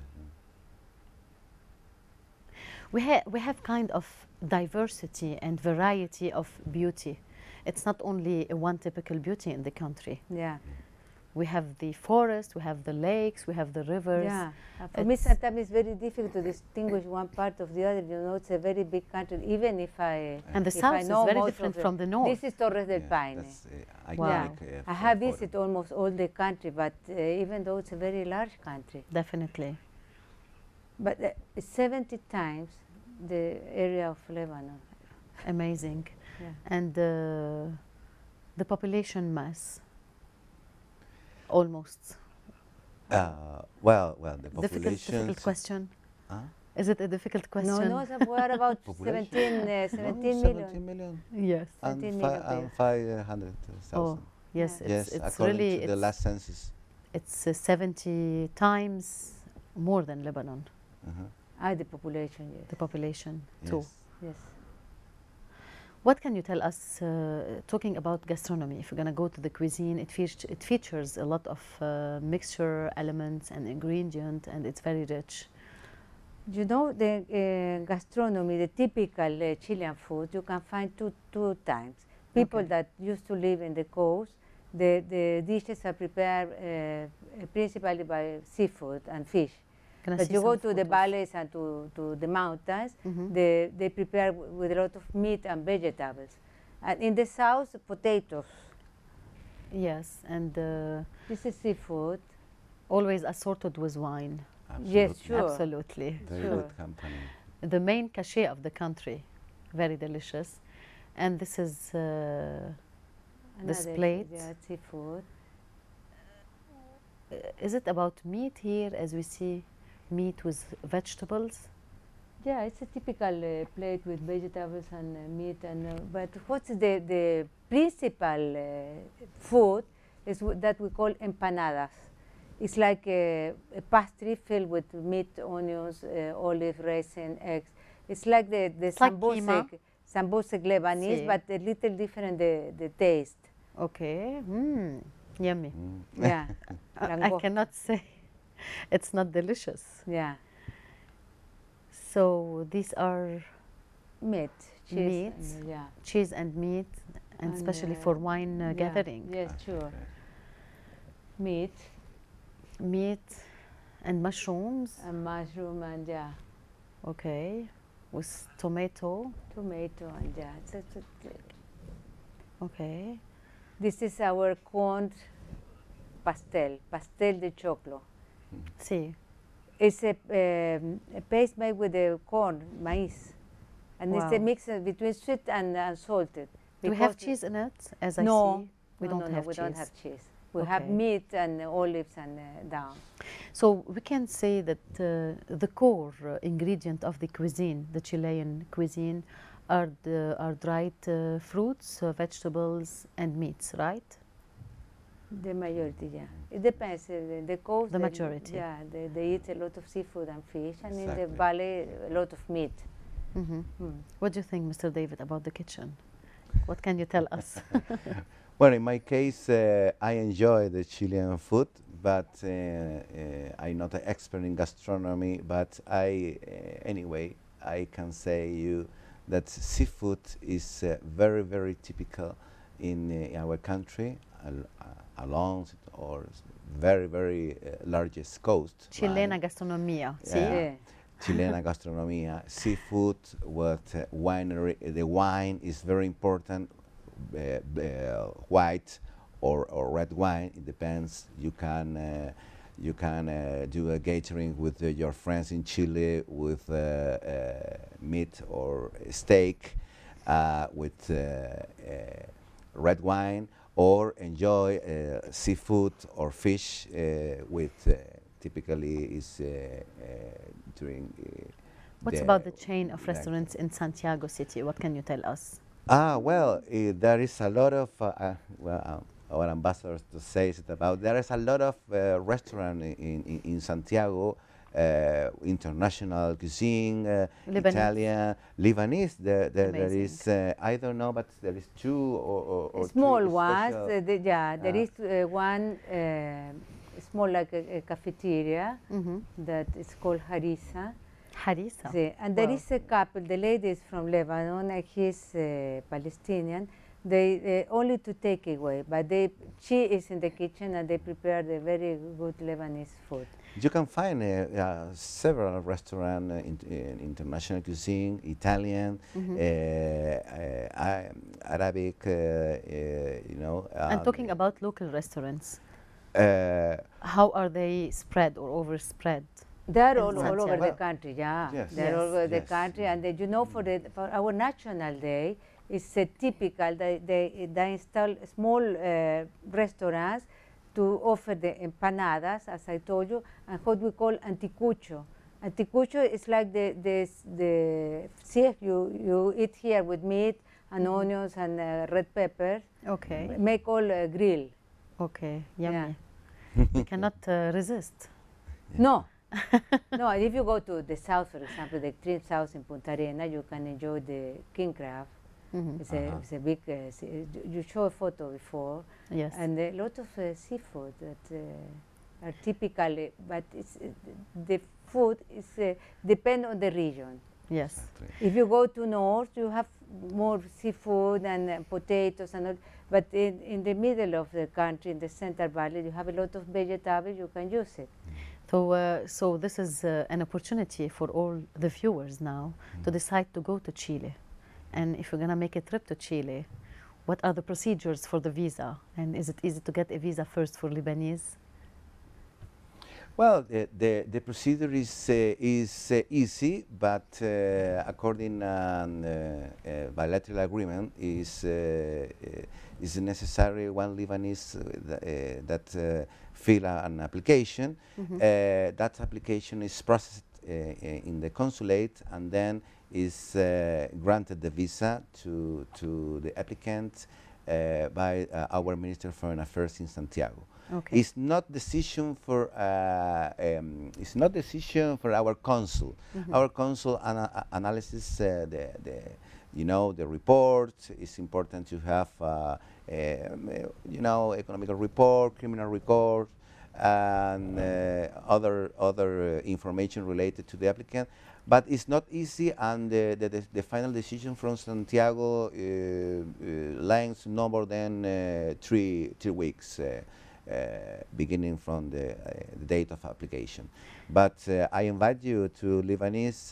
We have kind of diversity and variety of beauty. It's not only one typical beauty in the country. Yeah. We have the forest, we have the lakes, we have the rivers. Yeah, for me sometimes it's very difficult to distinguish one part of the other. You know, it's a very big country. Even if I and the south is very different from the north. This is Torres del Paine. Iconic, I have visited almost all the country, but even though it's a very large country. Definitely. But 70 times the area of Lebanon. Amazing. Yeah. And the population mass. Almost. Well, the population. Difficult question. Is it a difficult question? No, we're about 17 million. 17 million. Yes. And 500,000. Oh, yes. Yes, It's according really to the last census. It's 70 times more than Lebanon. The population, yes. The population too. Yes. What can you tell us, talking about gastronomy, if we're going to go to the cuisine, it features a lot of mixture elements and ingredient, and it's very rich. You know, the gastronomy, the typical Chilean food, you can find two types. People that used to live in the coast, the dishes are prepared principally by seafood and fish. But you go to the valleys and to the mountains, they prepare with a lot of meat and vegetables. And in the south, potatoes. Yes, and this is seafood. Always assorted with wine. Absolutely. Yes, sure. Absolutely. Very good company. The main cachet of the country, very delicious. And this is this plate. Yeah, seafood. Is it about meat here, as we see? Meat with vegetables? Yeah, it's a typical plate with vegetables and meat. And but what's the principal food is that we call empanadas. It's like a pastry filled with meat, onions, olive, raisin, eggs. It's like the sambusek Lebanese, but a little different the taste. Okay, yummy. Yeah, I cannot say it's not delicious. Yeah. So these are meat, cheese, cheese and meat, and especially for wine gathering. Yes, sure. Meat and mushrooms. And mushroom and Okay, with tomato. And Okay. This is our corn pastel de choclo. See. It's a paste made with the corn, maize. And it's a mix between sweet and salted. Do we have cheese in it, as I see? We don't have cheese. We have meat and olives and down. So we can say that the core ingredient of the cuisine, the Chilean cuisine, are dried fruits, vegetables, and meats, right? The majority, yeah. It depends. The coast, the majority. They eat a lot of seafood and fish, and in the valley, a lot of meat. What do you think, Mr. David, about the kitchen? What can you tell us? Well, in my case, I enjoy the Chilean food, but I'm not an expert in gastronomy. But anyway, I can say you that seafood is very, very typical in our country. Along or very, very largest coast. Chilena gastronomía, sí. Chilena gastronomía, seafood with winery. The wine is very important, white or red wine. It depends. You can do a catering with your friends in Chile with meat or steak with red wine. Or enjoy seafood or fish with typically is during. What's about the chain of restaurants in Santiago City? What can you tell us? Well, there is a lot of our ambassadors to say it about. There is a lot of restaurants in Santiago. International cuisine, Italian, Lebanese. There is, I don't know, but there is two or small three ones. There is one small like a cafeteria that is called Harissa. Harissa. And there is a couple. The lady is from Lebanon, and he's Palestinian. They only to take away, but she is in the kitchen and they prepare the very good Lebanese food. You can find several restaurants in international cuisine, Italian, Arabic, you know. And talking about local restaurants, how are they spread or overspread? They're all over Well, the country, yeah. yes. They're all Yes. over the Yes. country, and you know, for our National Day, it's typical. They install small restaurants to offer the empanadas, as I told you, and what we call anticucho. Anticucho is like the sieg you eat here with meat and onions and red pepper. Okay. Make all grill. Okay. Yummy. You cannot resist. No. No, and if you go to the south, for example, the extreme south in Punta Arena, you can enjoy the king crab. It's a big, you show a photo before. Yes. And a lot of seafood that are typically, but it's, the food is depend on the region. Yes. If you go to north, you have more seafood and potatoes and all, but in the middle of the country, in the Central Valley, you have a lot of vegetables, you can use it. So this is an opportunity for all the viewers now to decide to go to Chile. And if you're going to make a trip to Chile, what are the procedures for the visa? And is it easy to get a visa first for Lebanese? Well, the procedure is easy, but according to bilateral agreement, is necessary one Lebanese that fill an application. That application is processed in the consulate, and then is granted the visa to the applicant by our Minister of Foreign Affairs in Santiago. Okay. It's not decision for our consul. Our consul analysis the report. It's important to have economical report, criminal record, and other information related to the applicant. But it's not easy, and the final decision from Santiago lengths no more than 3 weeks. Beginning from the date of application. But I invite you to Lebanese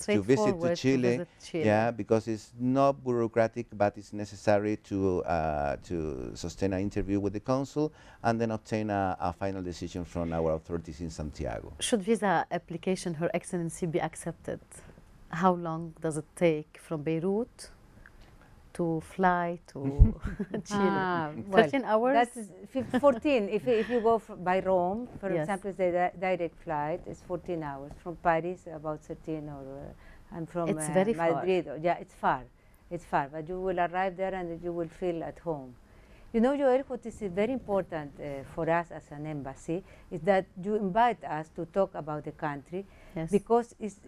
to visit Chile, yeah, because it's not bureaucratic, but it's necessary to sustain an interview with the consul and then obtain a final decision from our authorities in Santiago. Should visa application, Her Excellency, be accepted, how long does it take from Beirut to fly to Chile? 13 hours? That's 14. If you go by Rome, for Yes. example, the direct flight is 14 hours. From Paris, about 13, and from It's very far. Madrid. Yeah, it's far. It's far, but you will arrive there and you will feel at home. You know, Joel, what is very important for us as an embassy is that you invite us to talk about the country, Yes. because it's,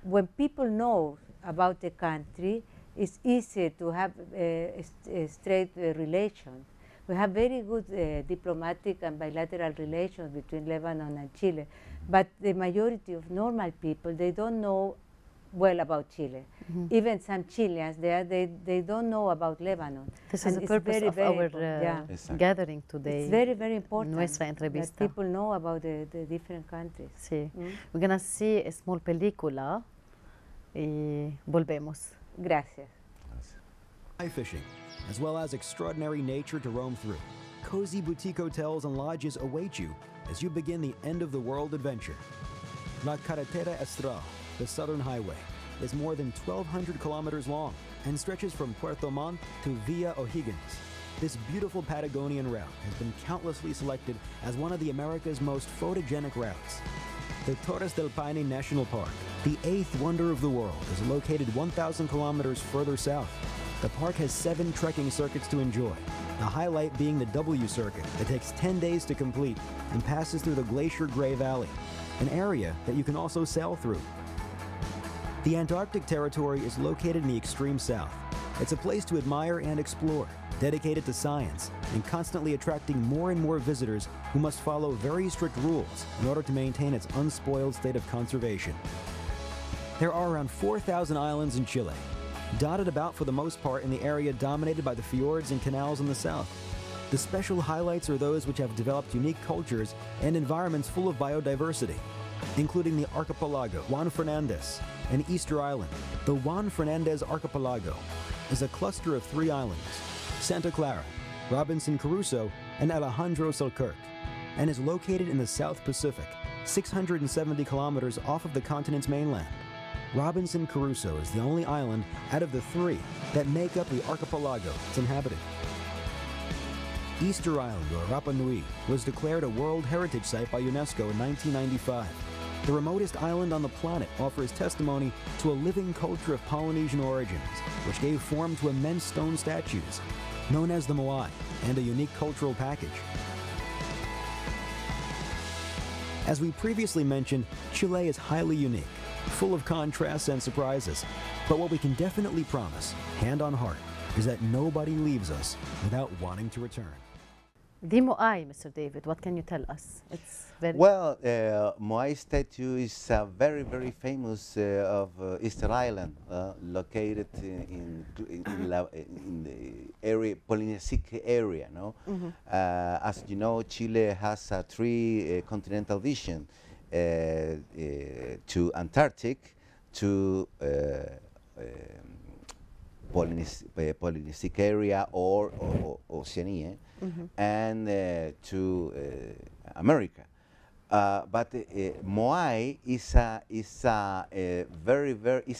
when people know about the country, it's easier to have a straight relation. We have very good diplomatic and bilateral relations between Lebanon and Chile, but the majority of normal people, they don't know well about Chile. Even some Chileans there, they don't know about Lebanon. This And is the it's purpose very, of very our important, yeah. Exactly. gathering today. It's very, very important Nuestra that entrevista. people know about the different countries. Sí. We're going to see a small película y volvemos. Gracias. Fly fishing, as well as extraordinary nature to roam through. Cozy boutique hotels and lodges await you as you begin the end-of-the-world adventure. La Carretera Austral, the Southern Highway, is more than 1,200 kilometers long and stretches from Puerto Montt to Villa O'Higgins. This beautiful Patagonian route has been countlessly selected as one of the America's most photogenic routes. The Torres del Paine National Park, the 8th wonder of the world, is located 1,000 kilometers further south. The park has 7 trekking circuits to enjoy, the highlight being the W Circuit that takes 10 days to complete and passes through the Glacier Gray Valley, an area that you can also sail through. The Antarctic Territory is located in the extreme south. It's a place to admire and explore, dedicated to science and constantly attracting more and more visitors who must follow very strict rules in order to maintain its unspoiled state of conservation. There are around 4,000 islands in Chile, dotted about for the most part in the area dominated by the fjords and canals in the south. The special highlights are those which have developed unique cultures and environments full of biodiversity, including the archipelago Juan Fernandez and Easter Island. The Juan Fernandez Archipelago is a cluster of 3 islands, Santa Clara, Robinson Crusoe, and Alejandro Selkirk, and is located in the South Pacific, 670 kilometers off of the continent's mainland. Robinson Crusoe is the only island out of the 3 that make up the archipelago it's inhabited. Easter Island, or Rapa Nui, was declared a World Heritage Site by UNESCO in 1995. The remotest island on the planet offers testimony to a living culture of Polynesian origins, which gave form to immense stone statues, known as the Moai, and a unique cultural package. As we previously mentioned, Chile is highly unique, full of contrasts and surprises. But what we can definitely promise, hand on heart, is that nobody leaves us without wanting to return. The Moai, Mr. David, what can you tell us? It's very Well, Moai statue is very, very famous of Easter Island, located in the area, Polynesian area. No, as you know, Chile has a 3 continental vision: to Antarctic, to Polynesian area or Oceania, and to America. But Moai is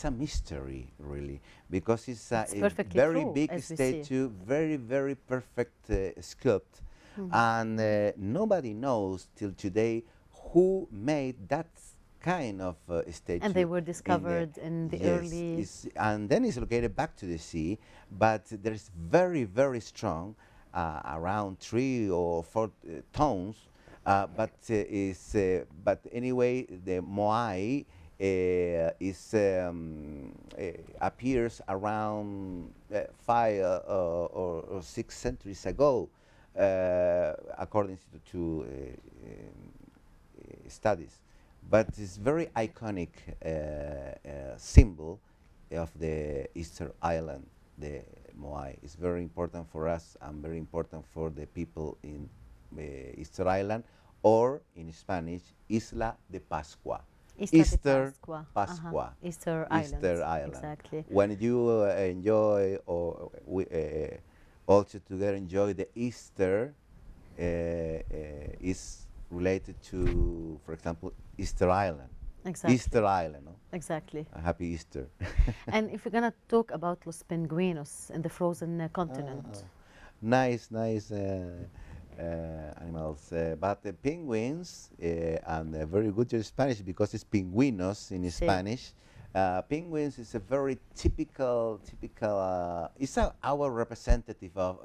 a mystery, really, because it's a very true, big as we statue, very perfect sculpt, and nobody knows till today who made that kind of statue. And they were discovered in the early... And then it's located back to the sea, but there's very strong, around 3 or 4 tons, but anyway, the Moai appears around 5 or 6 centuries ago, according to studies. But it's very iconic symbol of the Easter Island, the Moai. It's very important for us and very important for the people in Easter Island, or in Spanish, Isla de Pascua. Easter Pascua. Easter Island. Exactly. When you enjoy, or all together enjoy the Easter, is related to, for example, Easter Island. Exactly. Easter Island, no? Exactly. A happy Easter. And if we're going to talk about los pingüinos in the frozen continent. Nice animals. But the penguins, and very good in Spanish because it's pingüinos in Spanish. Penguins is a very typical, it's our representative of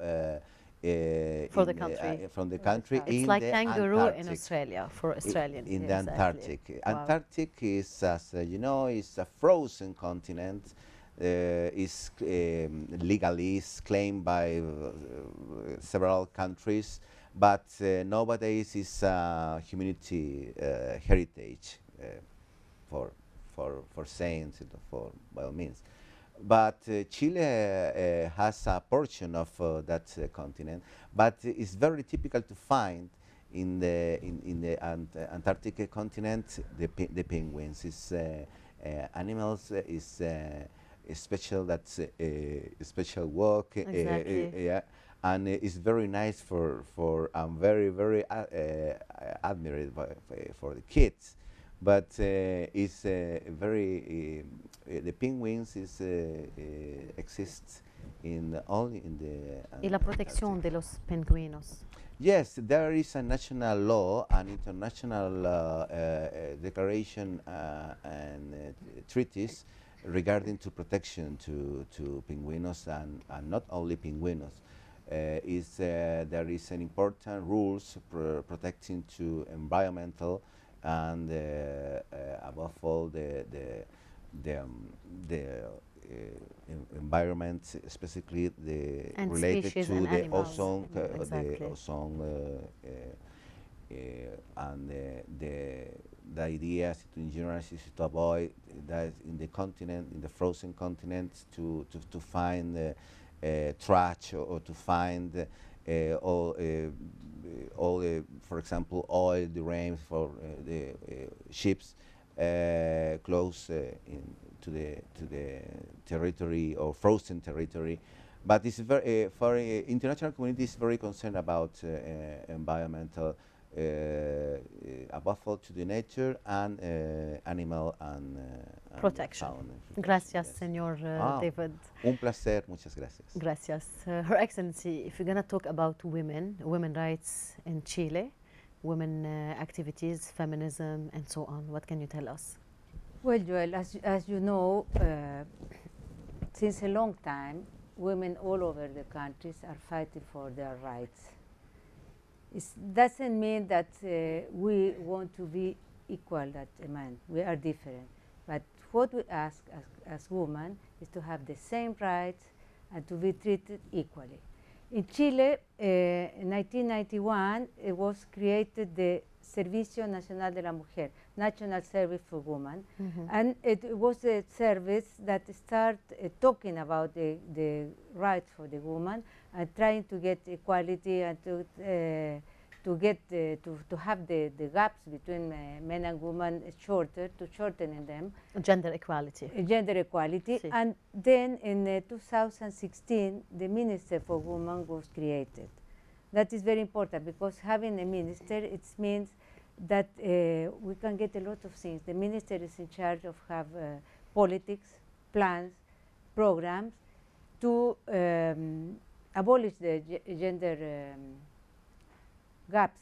for the country. From the country. It's in like the kangaroo Antarctic. in Australia, for Australians. In the exactly. Antarctic. Wow. Antarctic is, as you know, is a frozen continent. Is legally is claimed by several countries, but nowadays is humanity heritage for science, for by all means. But Chile has a portion of that continent, but it's very typical to find in the Antarctic continent the penguins. Is animals is special. That's a special work. Exactly. Yeah, and it's very nice for very admired for the kids. But it's very the penguins is exists only in the. Y la protección de los pingüinos. Yes, there is a national law, an international declaration and treaties regarding to protection to penguinos and not only penguinos. There is an important rules protecting to environmental and above all the environment, specifically related to the ozone, exactly. the ozone, and the idea in general is to avoid that is in the continent, in the frozen continent, to find trash or to find all, for example, oil drains for the ships close to the territory or frozen territory. But it's very, for international community is very concerned about environmental, above all to the nature and animal and protection. Gracias, yes. Senor David. Un placer, muchas gracias. Gracias. Her Excellency, if you're going to talk about women rights in Chile, women activities, feminism, and so on, what can you tell us? Well, Joel, as you know, since a long time, women all over the countries are fighting for their rights. It doesn't mean that we want to be equal as a man. We are different. But what we ask as women is to have the same rights and to be treated equally. In Chile, in 1991, it was created the Servicio Nacional de la Mujer, National Service for Women, and it was a service that started talking about the rights for the woman and trying to get equality and to have the gaps between men and women shorter, to shorten them. Gender equality. Gender equality. Sí. And then in 2016, the Minister for Women was created. That is very important because having a minister, it means that we can get a lot of things. The minister is in charge of have politics, plans, programs to abolish the gender gaps.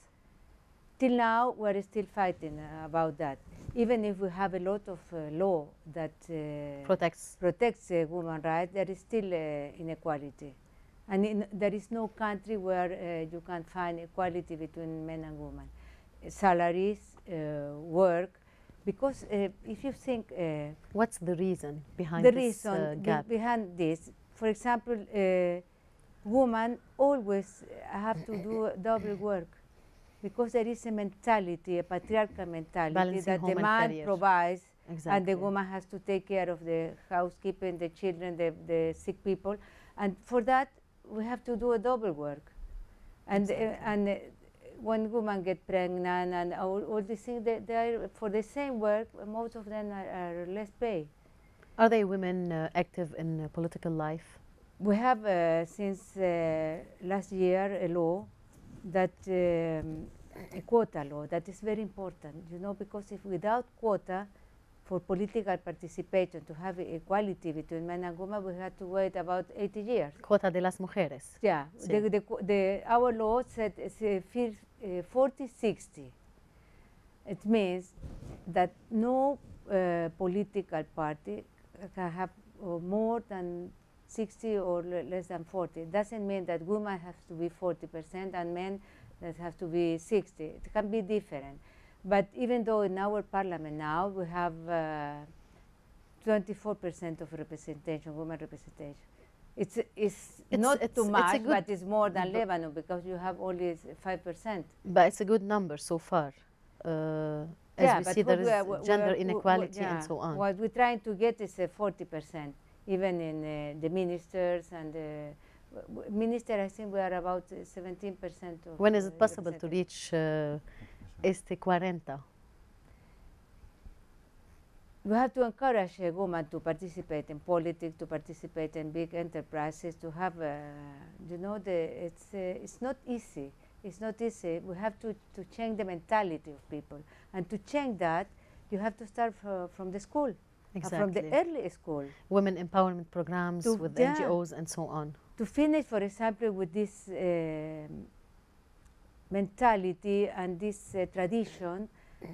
Till now, we're still fighting about that. Even if we have a lot of law that protects women's rights, there is still inequality. And there is no country where you can find equality between men and women. Salaries, work, because if you think... what's the reason behind this gap? Behind this, for example, women always have to do double work because there is a mentality, a patriarchal mentality, balancing that the man provides and the woman has to take care of the housekeeping, the children, the sick people. And for that, we have to do a double work. And, when women get pregnant and all these things, they are, for the same work, most of them are less paid. Are they women active in political life? We have, since last year, a law that, a quota law, that is very important, you know, because if without quota for political participation, to have equality between men and women, we had to wait about 80 years. Quota de las mujeres. Yeah, sí. Our law said 40-60. It means that no political party can have more than 60 or less than 40. It doesn't mean that women have to be 40% and men that have to be 60. It can be different. But even though in our parliament now we have 24% of representation, women representation, it's not too much, but it's more than Lebanon because you have only 5%. But it's a good number so far. As we see, there is gender inequality and so on. What we're trying to get is 40%, even in the ministers and the minister. I think we are about 17% of. When is it possible to reach 40? We have to encourage a woman to participate in politics, to participate in big enterprises, to have, you know, it's not easy. It's not easy. We have to change the mentality of people. And to change that, you have to start from the school, from the early school. Women empowerment programs with NGOs and so on. To finish, for example, with this mentality and this tradition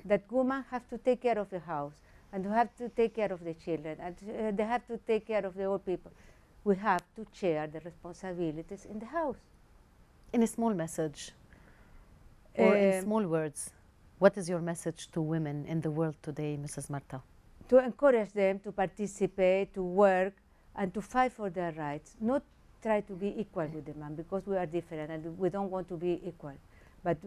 that women have to take care of the house and have to take care of the children and they have to take care of the old people. We have to share the responsibilities in the house. In a small message or in small words, what is your message to women in the world today, Mrs. Marta? To encourage them to participate, to work, and to fight for their rights. Not try to be equal with the man because we are different and we don't want to be equal. But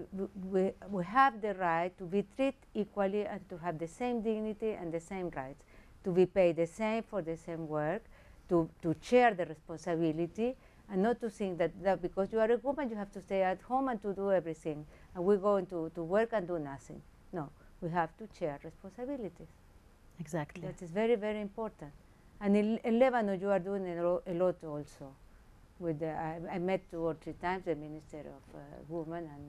we have the right to be treated equally and to have the same dignity and the same rights. to be paid the same for the same work, to share the responsibility, and not to think that because you are a woman you have to stay at home and to do everything, and we're going to work and do nothing. No, we have to share responsibilities. Exactly. That is very, very important. And in Lebanon you are doing a lot also. With I met 2 or 3 times the Minister of Women, and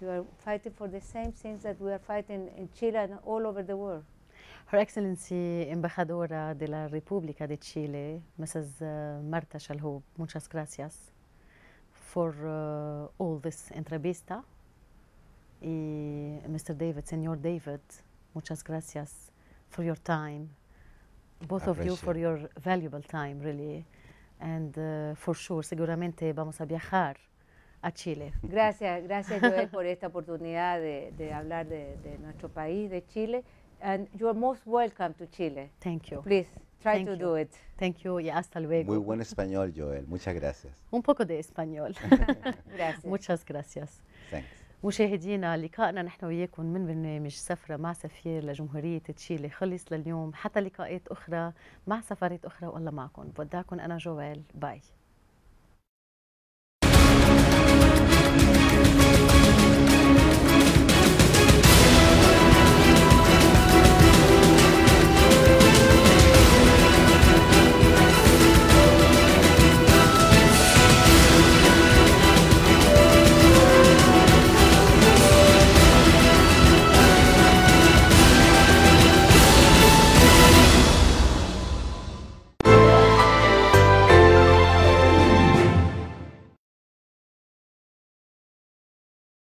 you are fighting for the same things that we are fighting in Chile and all over the world. Her Excellency Embajadora de la República de Chile, Mrs. Marta Shalhoub, muchas gracias for all this entrevista. Y Mr. David, Senor David, muchas gracias for your time, both of you for your valuable time, really. And for sure, seguramente vamos a viajar a Chile. Gracias, gracias Joel por esta oportunidad de hablar de nuestro país, de Chile. And you are most welcome to Chile. Thank you. Please try Thank to you. do it. Thank you y hasta luego. Muy buen español, Joel. Muchas gracias. Un poco de español. Gracias. Muchas gracias. Thanks. مشاهدينا، لقائنا نحن وياكم من برنامج سفرة مع سفير لجمهورية تشيلي خلص لليوم، حتى لقاءات أخرى مع سفرات أخرى، والله معكم. بودعكم أنا جويل. باي.